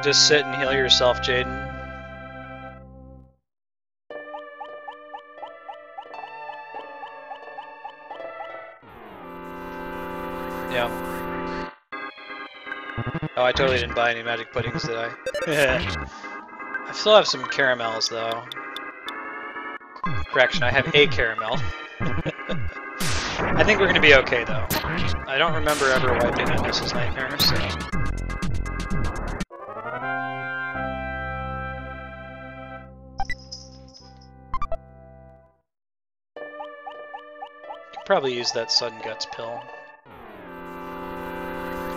Just sit and heal yourself, Jaden. Yeah. Oh, I totally didn't buy any magic puddings, did I? I still have some caramels, though. Correction, I have a caramel. I think we're gonna be okay though. I don't remember ever wiping on Mrs. Nightmare, so. Could probably use that Sudden Guts pill.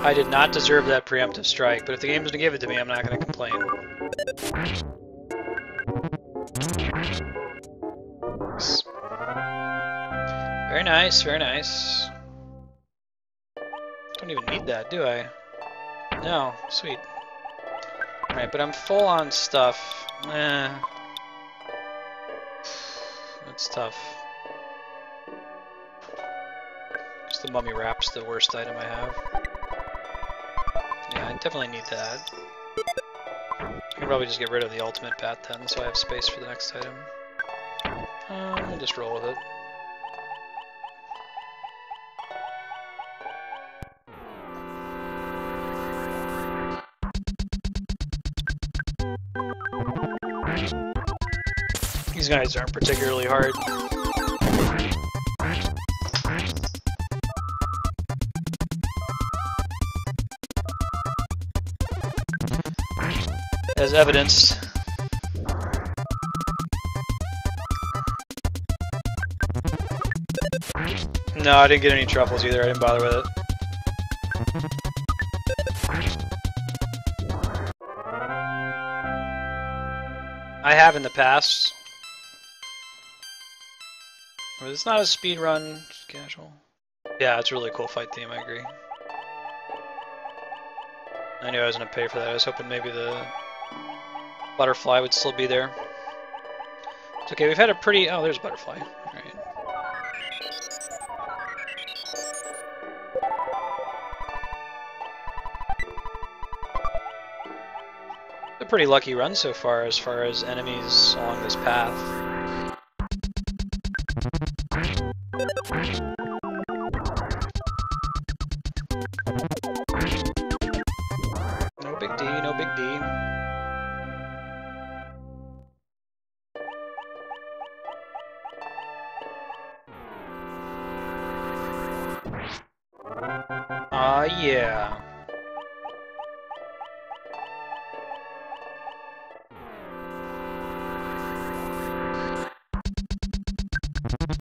I did not deserve that preemptive strike, but if the game's gonna give it to me, I'm not gonna complain. Very nice, very nice. Don't even need that, do I? No, sweet. Alright, but I'm full on stuff. That's tough. Just the mummy wrap's the worst item I have. Yeah, I definitely need that. I can probably just get rid of the ultimate bat then, so I have space for the next item. We'll just roll with it. These guys aren't particularly hard. As evidenced. No, I didn't get any truffles either. I didn't bother with it. I have in the past. But it's not a speed run, just casual. Yeah, it's a really cool fight theme, I agree. I knew I was going to pay for that. I was hoping maybe the butterfly would still be there. It's okay, we've had a pretty... Oh, there's a butterfly. Alright. A pretty lucky run so far as enemies along this path. No big D, no big D. Yeah.